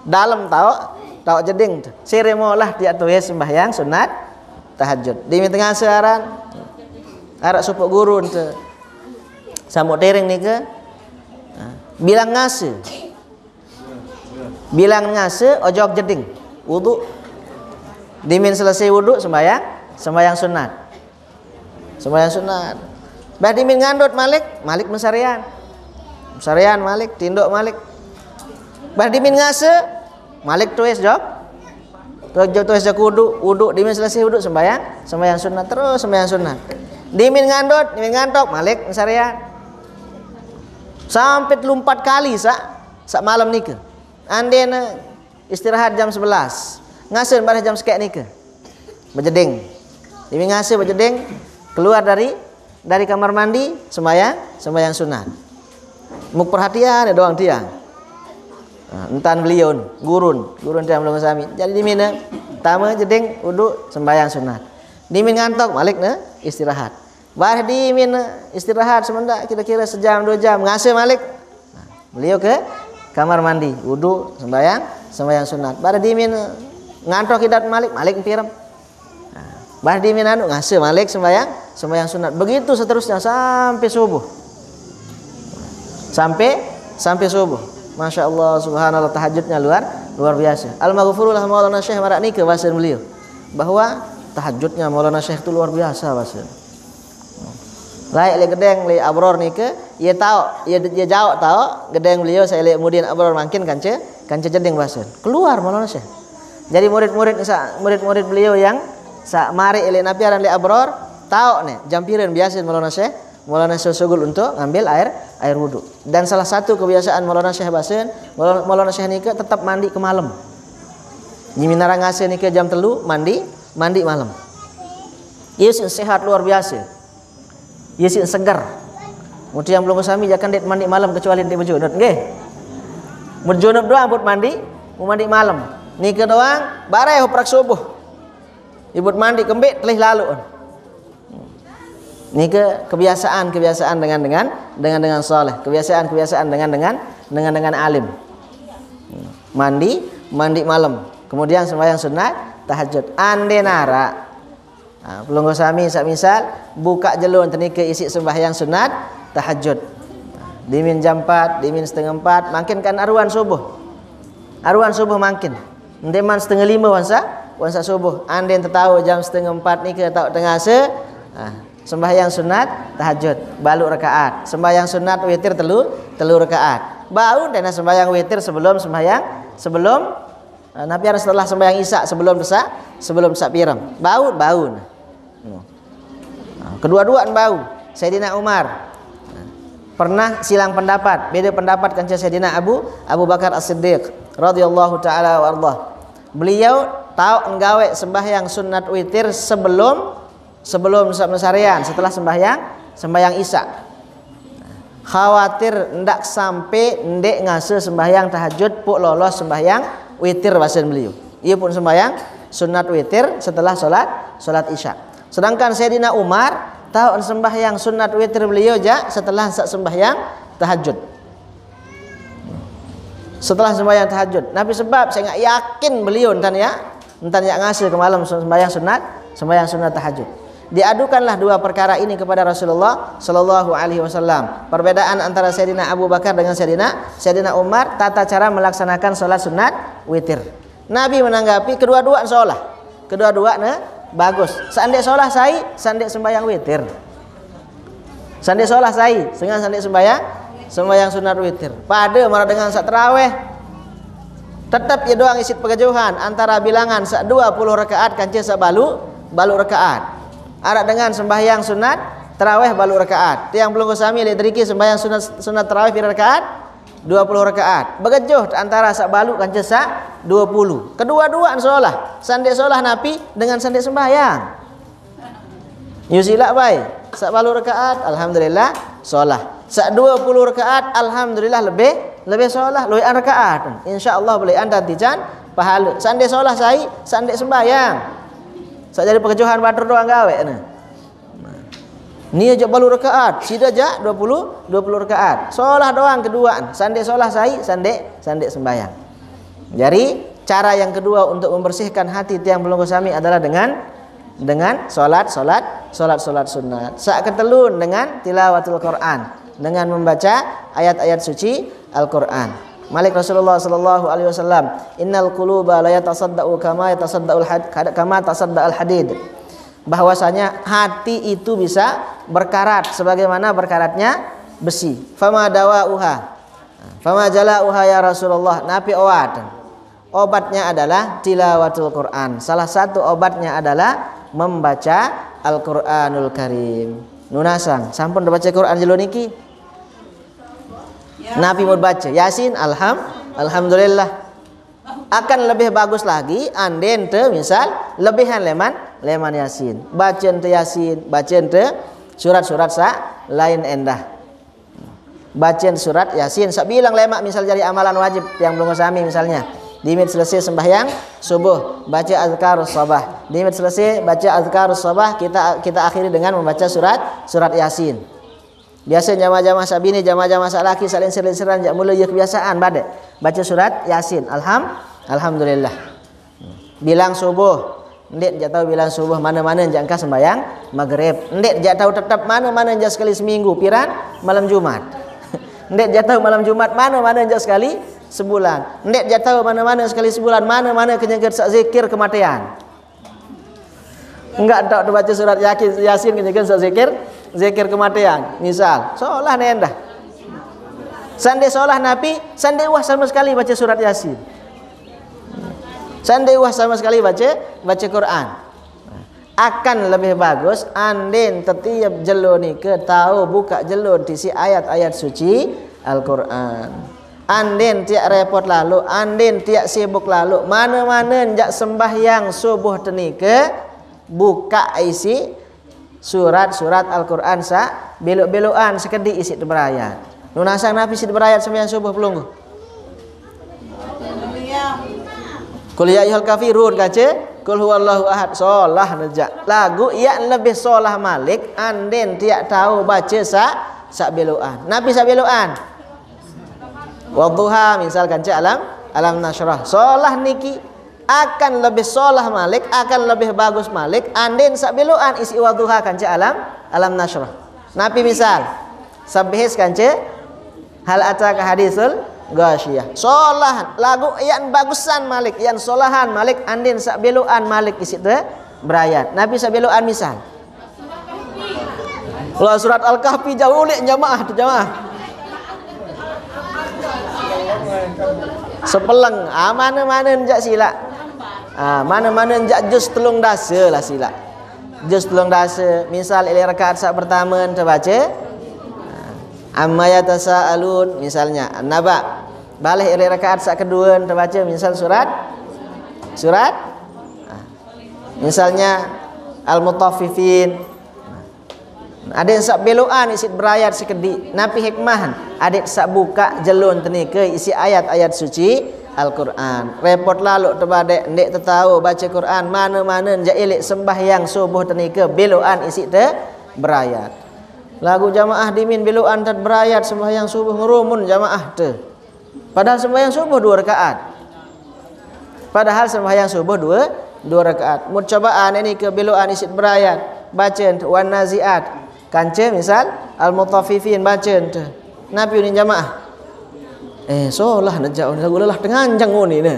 dalam tau jeding. Seremolah dia tu sembahyang sunat tahajud. Di tengah searan arak supuk gurun tu. Samuk tereng ni ke bilang ngase. Bilang ngase ojok jeding wudu. Dimin selesai wudu sembahyang sunat. Sembahyang sunat. Bah dimin ngandut malik mesarian. Mesarian malik tinduk malik. Bah dimin ngase malik tuis jok. Tuis jok wudu dimin selesai wudu sembahyang sunat terus sembahyang sunat. Dimin ngandut, dimin ngantok malik mesarian. Sampai 4 kali sak malam nika. Andena istirahat jam 11. Ngase pada jam sekek nika. Berjeding. Dimi ngase berjeding keluar dari kamar mandi sembahyang sunat. Muk perhatian ya doang tiang. Entan beliau gurun tiang belum sami. Jadi dimina tama jeding wudu sembahyang sunat. Dimin ngantok malik ne istirahat. Bareh dimin istirahat semendak kira-kira sejam 2 jam ngase malik. Beliau ke kamar mandi wudu sembahyang sunat. Bareh dimin ngantok hidat malik pirem. Bah di minanu ngase malik sembahyang sunat. Begitu seterusnya sampai subuh. Sampai subuh. Masya Allah subhanallah tahajudnya luar biasa. Al-Maghfurullah Maulana Syekh marak ni ke bahasa beliau bahwa tahajudnya Maulana Syekh itu luar biasa bahasa. Laik le gedeng le abror ni ke ia tahu ia jawab tahu gedeng beliau saya le kemudian abror makin kanca jedeng bahasa. Keluar Maulana Syekh. Jadi murid-murid beliau yang sak mari ele napiaran le abror tahu nih jampiran biasa Maulana Syekh sugul untuk ngambil air wudu. Dan salah satu kebiasaan Maulana Syekh basen Maulana Syekh nika tetap mandi ke malam. Nyiminara ngase nika jam 3 mandi malam. Ieu sehat luar biasa. Ieu segar. Muti yang belum sami jangan det mandi malam kecuali di berjunut nggih. Berjunut doang put mandi malam. Nika doang bareh hoprak subuh. Ibut mandi kembik telih lalu. Nika kebiasaan dengan saleh, kebiasaan dengan alim. Mandi malam. Kemudian sembahyang sunat tahajud. Ande nara. Pelunggu sami sak misal buka jelun tenika isi sembahyang sunat tahajud. Dimin jam 4, dimin setengah 4, makin kan aruan subuh. Makin. Ndeman setengah 5 wansa subuh. Anden tahu jam setengah 4 ni ke tahu tengah sembahyang sunat tahajud balu rakaat. Sembahyang sunat witir telu rakaat. Bau dan sembahyang witir sebelum napian setelah sembahyang isya sebelum desak piram. Bau. Kedua-duaan bau. Sayyidina Umar pernah silang pendapat, beda pendapat kan Sayyidina Abu Bakar As-Siddiq radhiyallahu taala wa ardah. Beliau tahu nggawe sembahyang sunat witir sebelum mesarian, setelah sembahyang isya. Khawatir ndak sampai ndek ngase sembahyang tahajud puk lolos sembahyang witir basen beliau. Ia pun sembahyang sunat witir setelah salat isya. Sedangkan Sayyidina Umar tahu sembahyang sunat witir beliau setelah sembahyang tahajud. setelah sembahyang tahajud. Nabi sebab saya enggak yakin beliau entan ya ngasih ke malam sembahyang sunat tahajud. Diadukanlah dua perkara ini kepada Rasulullah sallallahu alaihi wasallam. Perbedaan antara Sayyidina Abu Bakar dengan Sayyidina Umar tata cara melaksanakan salat sunat witir. Nabi menanggapi kedua-dua salah. Kedua-duanya bagus. Seandainya salah sai, seandainya sembahyang witir. Seandainya salah sai, dengan seandainya sembahyang sunat witir. Pada marah dengan saat tarawih tetap ya doang isi pegajuhan antara bilangan 20 rakaat kancil sabalu rakaat. Ada dengan sembahyang sunat tarawih balu rakaat. Yang belum sami lihat sembahyang sunat tarawih pira rakaat? 20 rakaat. Begejuh antara sak balu kancil sak 20. Kedua-duaan solah. Sandek solah Nabi dengan sandek sembahyang. Yusila baik. Sak balu rakaat alhamdulillah solah. Sak 20 rakaat alhamdulillah lebih solah luian rakaat. Insyaallah boleh anda tijan pahala. Sandek solah sai, sandek sembahyang. Sak jadi pekejuhan batur doang gawe nah. Ni aja balu rakaat, sida aja 20 rakaat. Solah doang keduaan, sandek solah sai, sandek sembahyang. Jadi cara yang kedua untuk membersihkan hati tiang belum sami adalah dengan salat sunat. Sak ketelun dengan tilawatul Quran, dengan membaca ayat-ayat suci Al-Quran. Malik Rasulullah sallallahu alaihi wasallam, innal quluba la yatasaddaqu kama tasaddaqul hadid. Bahwasanya hati itu bisa berkarat sebagaimana berkaratnya besi. Fama dawauha, fama jalauha ya Rasulullah. Napi obatnya adalah tilawatul Quran. Salah satu obatnya adalah membaca Al-Qur'anul Karim. Nunasang sampun baca Quran jelo niki. Nabi mau baca Yasin, alhamdulillah. Akan lebih bagus lagi anden te misal lebihan leman Yasin. Bacaan te Yasin, bacaan te surat-surat lain endah. Bacaan surat Yasin sak bilang lemak misal jadi amalan wajib yang belum sami misalnya. Dimit selesai sembahyang subuh baca azkarus sabah. Dimit selesai baca azkarus sabah kita akhiri dengan membaca surat Yasin. Biasa jamaah-jamaah sabini, jamaah-jamaah salaki saling seran jak mulai kebiasaan bade baca surat Yasin. Alhamdulillah. Bilang subuh, ndet jak tahu bilang subuh mana-mana jak engkau sembahyang maghrib. Ndet jak tahu tetap mana-mana jak sekali seminggu piran malam Jumat. Ndet jak tahu malam Jumat mana-mana jak sekali sebulan. Ndet jak tahu mana-mana sekali sebulan mana-mana kenyeger sak zikir kematian. Enggak tak baca surat Yasin kenyeger sak zikir kematian misal solah nendah sande solah Nabi sande wah sama sekali baca surat Yasin, sande wah sama sekali baca Quran. Akan lebih bagus anden setiap jelo ni ke tahu buka jelo tisi ayat-ayat suci Al-Quran. Anden tiak repot lalu, anden tiak sibuk lalu, mana-mana jak sembahyang subuh tenike buka isi surat Al-Quran sa belok-belokan sekedi isi berayat. Nunasang Nabi isi berayat sembahyang subuh pelunggu. Qul ya ayyuhal kafirun kace, qul huwallahu ahad. Solah nejak. Lagu yang lebih solah Malik anden tiak tahu baca sa belokan. Nabi sa belokan. Wadduha misal kace alam nasyrah. Solah niki akan lebih solah Malik, akan lebih bagus Malik andin sabiluan isi wadduha kanca alam nasyrah. Nabi misal sabihis kanca hal ataka hadisul ghasyiyah. Solah lagu yang bagusan Malik, yang solahan Malik andin sabiluan Malik isi te berayat. Nabi sabiluan misal kalau surat Al-Kahfi jauh ulik jamaah tu jamaah. Sepeleng mana-mana jak sila. Mana-mana jak juz telung dasa lah sila. Juz telung dasa misal ili rakaat sak pertama terbaca amma yatasaalun misalnya An-Naba. Balik ili rakaat sak kedua terbaca misal surat misalnya Al-Mutaffifin. Adik sak belokan isi berayat sekedi. Nabi hikmah adik sak buka jelun tenike isi ayat-ayat suci Al-Quran. Repot lalu terbadek ndek tertahu baca Quran mana-mana jailik sembahyang subuh tenike belokan isi te berayat. Lagu jamaah dimin belokan tet berayat sembahyang subuh ngerumun jamaah te. Padahal sembahyang subuh 2 rakaat. Padahal sembahyang subuh 2 rakaat. Cobaan ini kebeloan isit berayat, baca wan naziat. Kanca misal al-mutaffifin baca ente. Nabi ni jamaah. Solah najau lagu lelah tenganjang ni ne.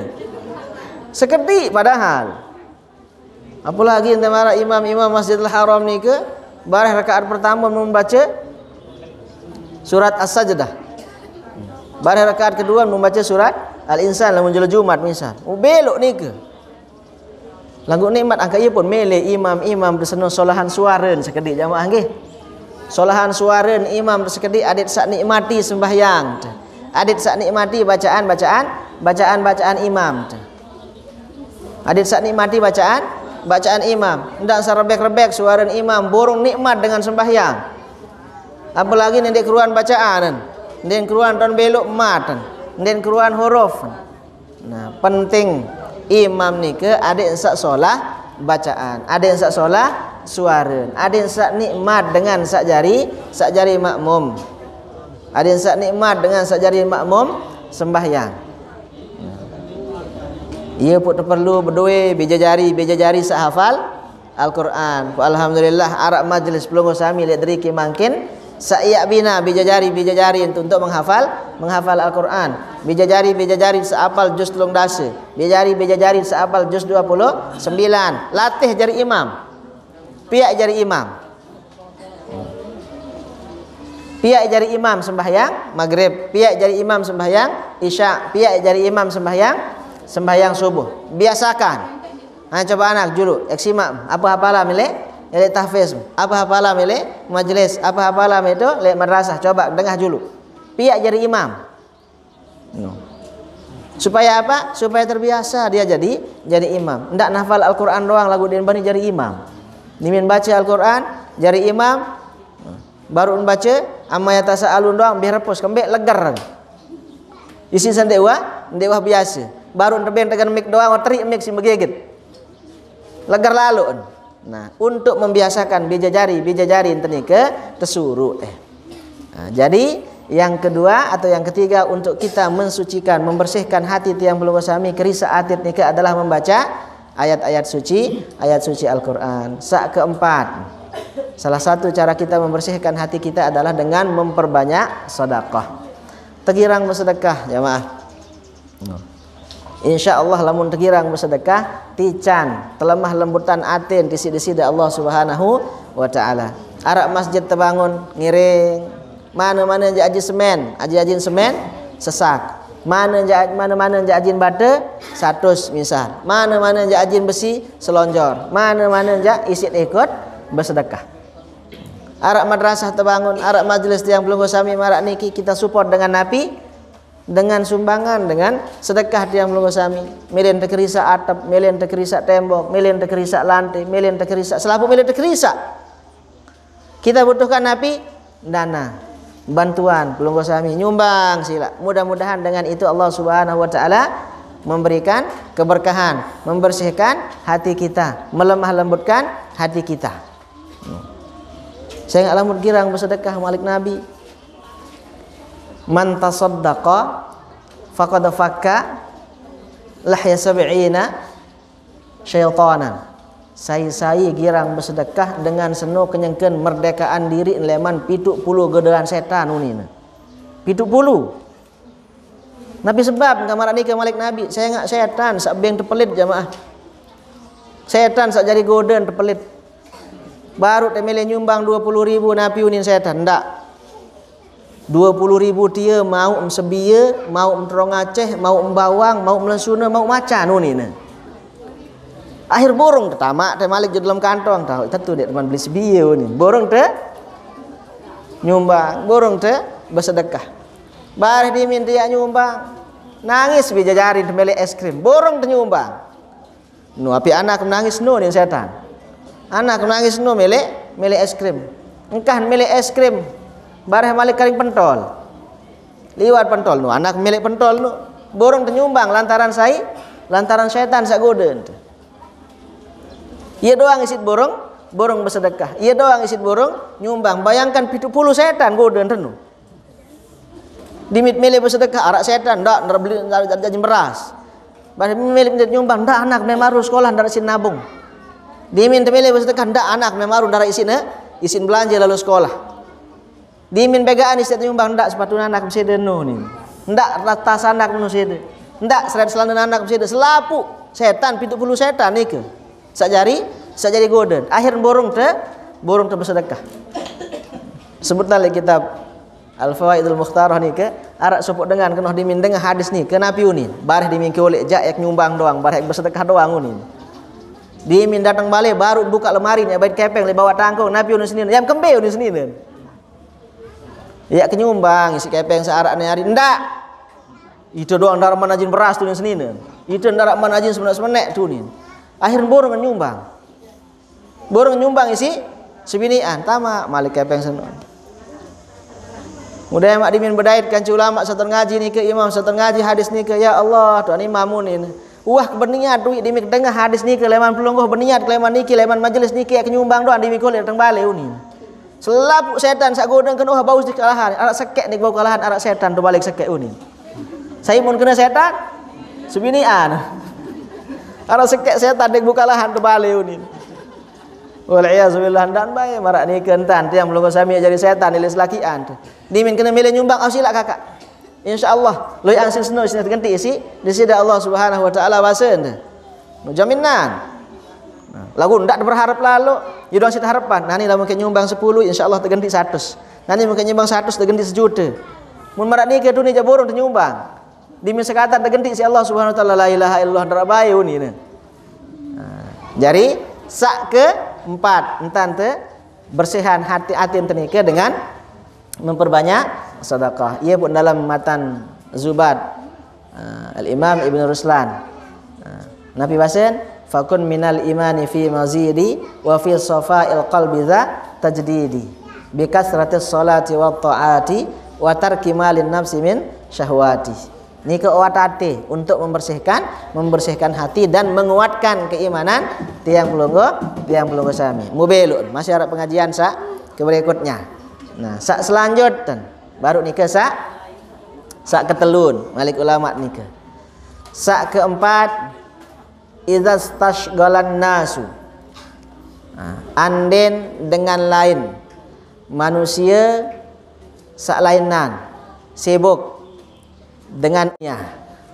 Sekedik padahal. Apalagi ente marah imam-imam Masjidil Haram ni ke bareh rakaat pertama membaca surat As-Sajdah. Bareh rakaat kedua membaca surat Al-Insan lamun jula Jumat misal. Belok ni ke. Lagu nikmat angka ia pun mele imam-imam berseno solahan suaren sekedik jamaah nggih. Solahan suaren imam sekedik adik sak nikmati sembahyang. Adik sak nikmati bacaan imam. Adik sak nikmati bacaan imam. Ndak sarebek-rebek suara imam, borong nikmat dengan sembahyang. Apalagi ndek keruan bacaan, ndek keruan ton belok mat, ndek keruan huruf. Nah, penting imam ni ke adik sak solah bacaan, adik sak solah suara, adik sak nikmat dengan sak jari makmum. Adik sak nikmat dengan sak jari makmum sembahyang. Ia pun perlu berdua beja jari sak hafal Al-Quran. Alhamdulillah arak majlis pelunggu sami lihat dari mungkin sa'iyak bina beja jari untuk menghafal Al-Quran. Beja jari sak hafal juz 13. Beja jari sak hafal juz 29. Latih jari imam. Piak jari imam. Piak jari imam sembahyang maghrib, piak jari imam sembahyang isya, piak jari imam sembahyang subuh. Biasakan. Coba anak dulu eksimak apa hafalah milik tahfiz, apa hafalah milik majlis, apa hafalah itu milik madrasah. Coba dengar dulu. Piak jari imam. Supaya apa? Supaya terbiasa dia jadi imam. Ndak nafal Al-Qur'an doang lagu den bani jari imam. Nimin baca Al-Qur'an jari imam baru baca amma yatasaalun doang biar repus kembek legar. Isi sandewa biasa. Baru terbang tekan mik doang terik mik si megegit. Legar lalu. Nah, untuk membiasakan beja jari enteni ke tersuruh. Nah, jadi yang kedua atau yang ketiga untuk kita mensucikan, membersihkan hati tiang pelunggu sami kerisa atit nikah adalah membaca ayat-ayat suci Al-Qur'an. Sak keempat, salah satu cara kita membersihkan hati kita adalah dengan memperbanyak sedekah. Tegirang bersedekah jamaah. InsyaAllah lamun tegirang bersedekah tican telemah lembutan atin disi-disida Allah Subhanahu wa ta'ala. Arak masjid terbangun ngiring, mana-mana je aji semen, aji semen sesak. Mana-mana je ajin bata 100 misal. Mana-mana je ajin besi selonjor. Mana-mana je isit ikut bersedekah. Arak madrasah terbangun, arak majlis tiang pelunggu sami marak niki kita support dengan napi, dengan sumbangan, dengan sedekah tiang pelunggu sami. Milian terkerisa atap, milian terkerisa tembok, milian terkerisa lantai, milian terkerisa selapu, milian terkerisa. Kita butuhkan napi dana, bantuan pelunggu sami, nyumbang sila. Mudah-mudahan dengan itu Allah Subhanahu wa ta'ala memberikan keberkahan, membersihkan hati kita, melemah lembutkan hati kita. Saya enggak lamut girang bersedekah malik Nabi. Man tasaddaqa faqad fakka lahya sab'ina syaitanan. Saya girang bersedekah dengan seno kenyengkeun merdekaan diri leman 70 gedean setan unina. 70. Nabi sebab kamar ni ke malik Nabi, saya enggak setan sak beng terpelit jamaah. Setan sak jari goden terpelit. Baru temele nyumbang 20.000 napi unin setan ndak. 20.000 dia mau sebia, mau terong Aceh, mau bawang, mau melensuna, mau macan unina. Akhir borong pertama teh malik di dalam kantong tahu tentu dia teman beli sebia ni. Borong teh nyumbang, borong teh bersedekah. Bareh diminta ya nyumbang. Nangis bija jari temele es krim. Borong teh nyumbang. Nu api anak menangis nu ni setan. Anak menangis nu mele es krim. Engkah mele es krim. Bareh malik karing pentol. Liwat pentol nu anak milik pentol nu. Borong teh nyumbang lantaran setan sak godeun. Ia doang isit borong bersedekah. Ia doang isit borong nyumbang. Bayangkan 70 setan godeun tenu. Dimit milih bersedekah arak setan ndak beli jajan beras. Bari milih nyumbang ndak anak memaru sekolah ndak isin nabung. Dimin milih bersedekah ndak anak memaru ndak isin belanja lalu sekolah. Dimin pegaan isin nyumbang ndak sepatu anak mesti denu ni. Ndak tas anak nu sede. Ndak seret selana anak mesti selapu setan 70 setan nih ke. Sakjari goden. Akhir borong te bersedekah. Sebutlah li kitab Al-Fawaidul Mukhtarah ni ke arak sopok dengan kena dimin dengan hadis ni ke Nabi ni. Bareh dimin ke oleh jak yak nyumbang doang, bareh bersedekah doang ni. Dimin datang balik baru buka lemari ni bait kepeng le bawa tangkong Nabi ni sini. Yang kembeu ni sini. Yak nyumbang isi kepeng searak ni hari ndak. Itu doang darah manajin beras tu ni sini. Itu darah manajin semenek tu ni. Akhir borong nyumbang. Borong nyumbang isi sebinian tama malik kepeng senon. Mudah mak dimin berdait kan ulama satu ngaji ni ke imam satu ngaji hadis ni ke ya Allah tuan imamun ini. Wah berniat duit dimin dengar hadis ni ke leman pelungguh berniat leman niki leman majelis niki yak nyumbang doang dimin kole datang balik ni. Selapu setan sak godeng kena bau di kalahan arak sekek ni bau kalahan arak setan tu balik sekek ni. Saya mun kena setan sebinian. Arak sekek setan dek buka lahan tu balik ni. Waliyazubillah dan bae marak ni kentan tiang belum sami jadi setan ilis lakian tu. Dimin kena milih nyumbang au sila kakak. Insyaallah loi angsin seno sini ganti isi di sida Allah Subhanahu wa taala wasen tu. Jaminan. Lagu ndak berharap lalu, you dong sit harapan. Nani lah mungkin nyumbang 10 insyaallah terganti 100. Nani mungkin nyumbang 100 terganti 1 juta. Mun marak ni ke tu ni jaborong nyumbang. Dimin sekatan terganti si Allah Subhanahu wa taala la ilaha illallah darabai ni. Jadi sak ke 4 entan te bersihan hati-hati ternika dengan memperbanyak sedekah. Ia pun dalam matan Zubad Al-Imam Ibn Ruslan. Nabi basen fakun minal imani fi mazidi wa fi safa'il qalbi za tajdidi bi kasratis salati wa ta'ati wa tarki malin nafsi min syahwati. Ini kewatate untuk membersihkan hati dan menguatkan keimanan tiang pelunggu sami. Mubelun masih ada pengajian ke berikutnya. Nah, selanjutnya baru nikah sak ketelun malik ulama nikah. Sak keempat idzas tashghalan nasu. Anden dengan lain manusia sak lainan sibuk dengannya,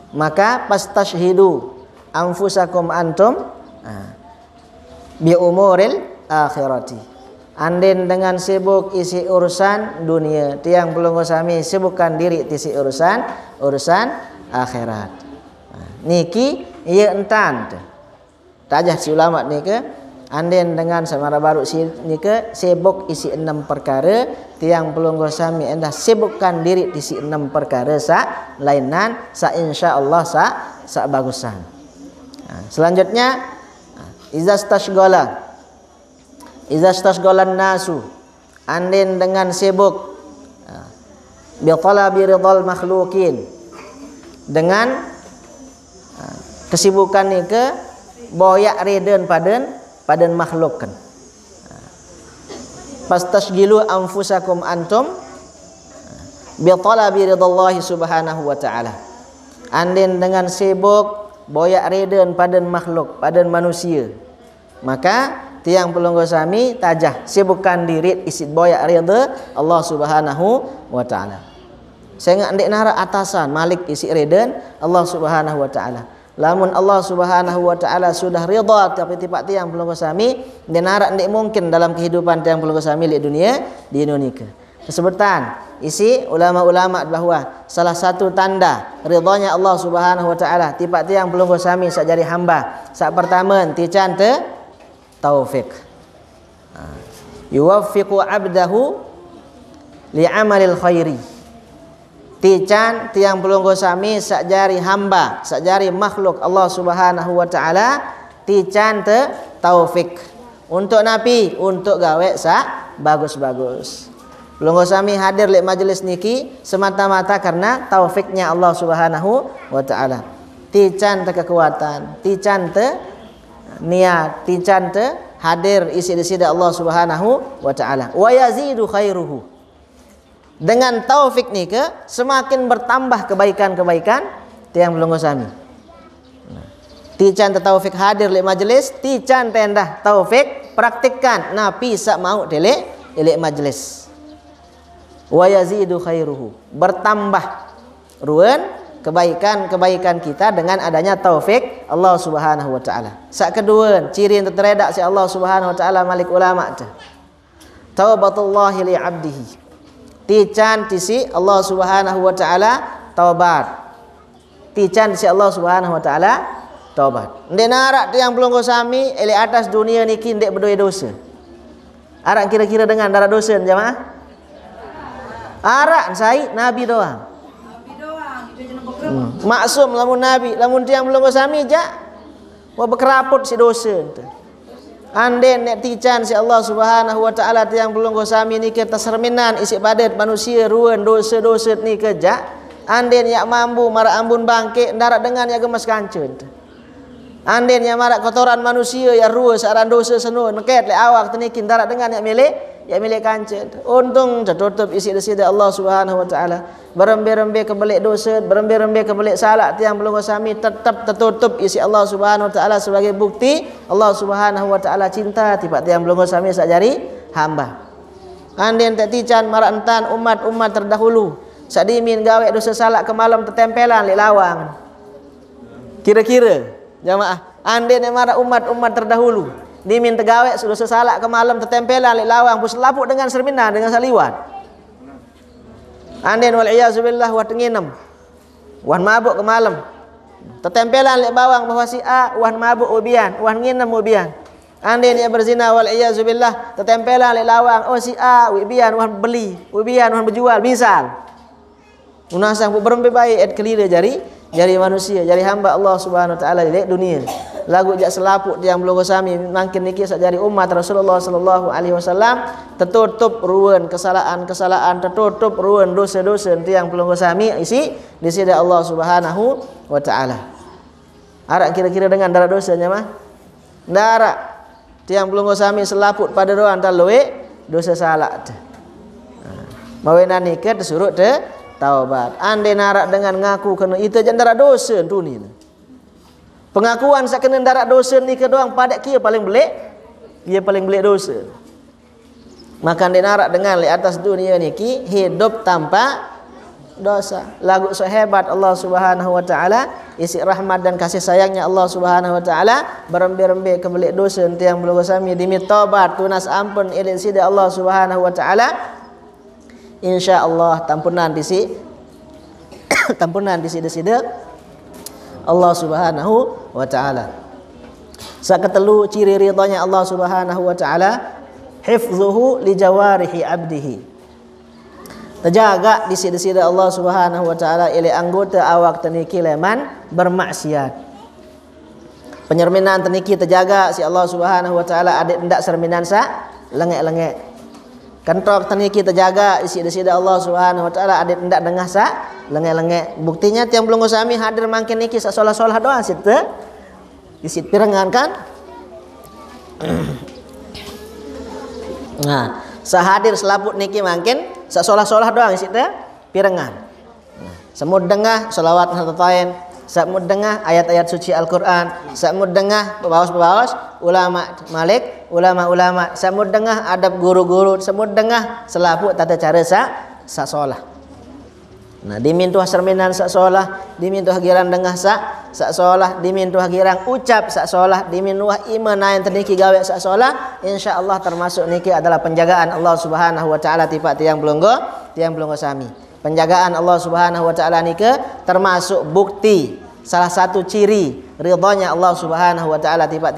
maka pastashhidu anfusakum antum bi umuril akhirati. Anden dengan sibuk isi urusan dunia, tiang pelunggu sami sibukkan diri isi urusan akhirat. Niki iya entan tajah si ulama ni ke anden dengan samara baru si ni ke sibuk isi 6 perkara tiang pelunggu sami endah sibukkan diri isi 6 perkara sa lainan sa insyaallah sa bagusan. Selanjutnya izastashghalan nasu anden dengan sibuk bi talabi ridal makhluqin dengan kesibukan ni ke boyak reden padan makhluk kan. Pastashghilu anfusakum antum bi talabi ridallahi subhanahu wa ta'ala. Andin dengan sibuk boyak reden padan makhluk, padan manusia. Maka tiang pelunggu sami tajah sibukkan diri isi boyak reda Allah subhanahu wa ta'ala. Saya ngandik nara atasan malik isi reden Allah subhanahu wa ta'ala. Lamun Allah subhanahu wa ta'ala sudah ridha tapi tiap tiang pelunggu sami dan nara ndik mungkin dalam kehidupan tiang pelunggu sami di dunia di Indonesia. Kesebutan isi ulama-ulama bahwa salah satu tanda ridhanya Allah subhanahu wa ta'ala tiap tiang pelunggu sami sak jari hamba sak pertama tican te taufik. Yuwaffiqu abdahu li'amalil khairi. Tican tiang pelunggu sami sak jari hamba, sak jari makhluk Allah Subhanahu wa taala tican te taufik. Untuk napi, untuk gawe sak bagus-bagus. Pelunggu sami hadir li majelis niki semata-mata karena taufiknya Allah Subhanahu wa taala. Tican te kekuatan, tican te niat, tican te hadir isi di sida Allah Subhanahu wa taala. Wa yazidu khairuhu. Dengan taufik ni ke semakin bertambah kebaikan-kebaikan tiang pelunggu sami. Tican taufik hadir li majlis, tican tendah taufik praktikkan napi sak mau delek majlis. Wa yazidu khairuhu, bertambah ruan kebaikan-kebaikan kita dengan adanya taufik Allah Subhanahu wa taala. Sak kedua, ciri yang terredak si Allah Subhanahu wa taala malik ulama ta. Taubatullahi li 'abdihi. Tican tisi Allah Subhanahu wa taala taubat. Tican tisi Allah Subhanahu wa taala taubat. Ndek narak tiang pelunggu sami eli atas dunia niki ndek berdoa dosa. Arak kira-kira dengan darah dosa jamaah? Arak sai nabi doang. Maksum lamun nabi, lamun tiang belum sami ja wa berkeraput si dosa tu. Anden nek tican si Allah Subhanahu wa taala tiang belum sami ni ke taserminan isi padat manusia ruan dosa-dosa ni ke ja. Anden yak mambu mara ambun bangke ndarak dengan ya gemas kancun tu. Anden yang marak kotoran manusia ya ruas saran dosa senu neket le awak tenikin ndarak dengan ya milik kancun. Untung tertutup isi desida Allah Subhanahu wa taala. Berembe-rembe kebelik dosa, berembe-rembe kebelik salah tiang belum sami tetap tertutup isi Allah Subhanahu wa taala sebagai bukti Allah Subhanahu wa taala cinta tiba tiang belum sami sak jari hamba. Anden tak tican marak entan umat-umat terdahulu sak dimin gawe dosa salah ke malam tertempelan li lawang. Kira-kira jamaah, anden marak umat-umat terdahulu dimin tergawe dosa salah ke malam tertempelan li lawang pus lapuk dengan sermina dengan saliwat. Anden wal iyazu billah wa tenginem. Wan mabuk ke malam. Tertempelan lek bawang bahwa si A wan mabuk ubian, wan nginem ubian. Anden dia berzina wal iyazu billah, tertempelan lek lawang oh si A ubian wan beli, ubian wan berjual misal. Unasang berembe baik et kelira jari manusia, jari hamba Allah Subhanahu wa taala di dunia. Lagu jak selapuk yang belum sami makin niki sak jari umat Rasulullah sallallahu alaihi wasallam tertutup ruan kesalahan-kesalahan, tertutup ruan dosa-dosa yang belum sami isi di sisi Allah Subhanahu wa taala. Arak kira-kira dengan darah dosanya mah? Darak tiang belum sami selaput pada doan talwe dosa salah. Mawenan nikah tersuruh taubat. Ande narak dengan ngaku kena itu jandara dosa tu ni. Pengakuan sak kena darat dosa ni ke doang padak kia paling belik. Dia paling belik dosa. Maka dia narak dengan di atas dunia ni ki hidup tanpa dosa. Lagu sehebat Allah Subhanahu wa taala, isi rahmat dan kasih sayangnya Allah Subhanahu wa taala, berembe-rembe kebelik dosa yang belum sami demi taubat tunas ampun ilin sida Allah Subhanahu wa taala. Insyaallah tampunan disi tampunan disi-sida Allah Subhanahu wa taala. Sakatelu ciri ridhanya Allah Subhanahu wa taala, hifzuhu li jawarihi abdihi. Terjaga di sida-sida Allah Subhanahu wa taala ile anggota awak teniki leman bermaksiat. Penyerminan teniki terjaga si Allah Subhanahu wa taala adik ndak serminan sa lengek-lengek. Kentok teniki terjaga isi sida Allah Subhanahu wa taala adik ndak dengah sa lengek-lengek. Buktinya tiang belum sami hadir makin niki sak solah-solah doang situ. Isi pirengan kan? Nah, sahadir selaput niki makin sak solah-solah doang isi pirengan. Semut dengah selawat hatatain, samud dengah ayat-ayat suci Al-Qur'an, samud dengah pebawas-pebawas ulama malik, ulama-ulama, samud dengah adab guru-guru, samud dengah selaput tata cara sak solah. Nah, dimintu serminan sak solah, dimintu hagiran dengah sak solah, dimintu hagiran ucap sak solah, dimintu iman yang terniki gawe sak solah, insyaallah termasuk niki adalah penjagaan Allah Subhanahu wa taala tiap tiang belunggo sami. Penjagaan Allah Subhanahu wa taala niki termasuk bukti salah satu ciri ridhonya Allah Subhanahu wa taala tiap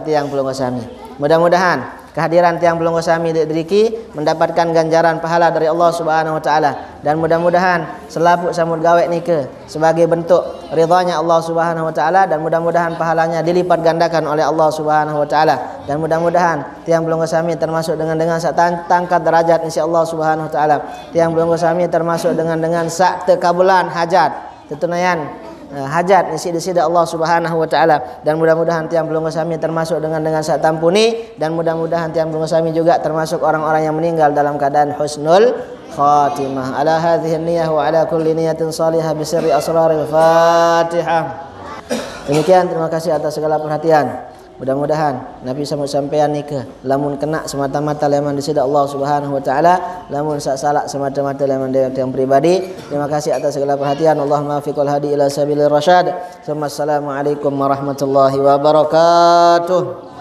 tiang belunggo sami. Mudah-mudahan kehadiran tiang belunggo sami diriki mendapatkan ganjaran pahala dari Allah Subhanahu wa taala, dan mudah-mudahan selaput samud gawe nike sebagai bentuk ridhanya Allah Subhanahu wa taala, dan mudah-mudahan pahalanya dilipat gandakan oleh Allah Subhanahu wa taala, dan mudah-mudahan tiang belunggo sami termasuk dengan sak tangkat derajat insyaallah Subhanahu wa taala. Tiang belunggo sami termasuk dengan sak tekabulan hajat tetunayan hajat isi sida Allah Subhanahu wa taala, dan mudah-mudahan tiang belunggo sami termasuk dengan sak tampuni, dan mudah-mudahan tiang belunggo sami juga termasuk orang-orang yang meninggal dalam keadaan husnul khatimah. Ala hadhihi an-niyah wa ala kulli niyatin salihah bi sirri asraril Fatihah. Demikian, terima kasih atas segala perhatian. Mudah-mudahan Nabi sampean ni ke lamun kena semata-mata lamun disida Allah Subhanahu wa taala, lamun salah semata-mata lamun dia yang pribadi. Terima kasih atas segala perhatian. Allahumma fiqhul hadi ila sabilir rasyad. Assalamualaikum warahmatullahi wabarakatuh.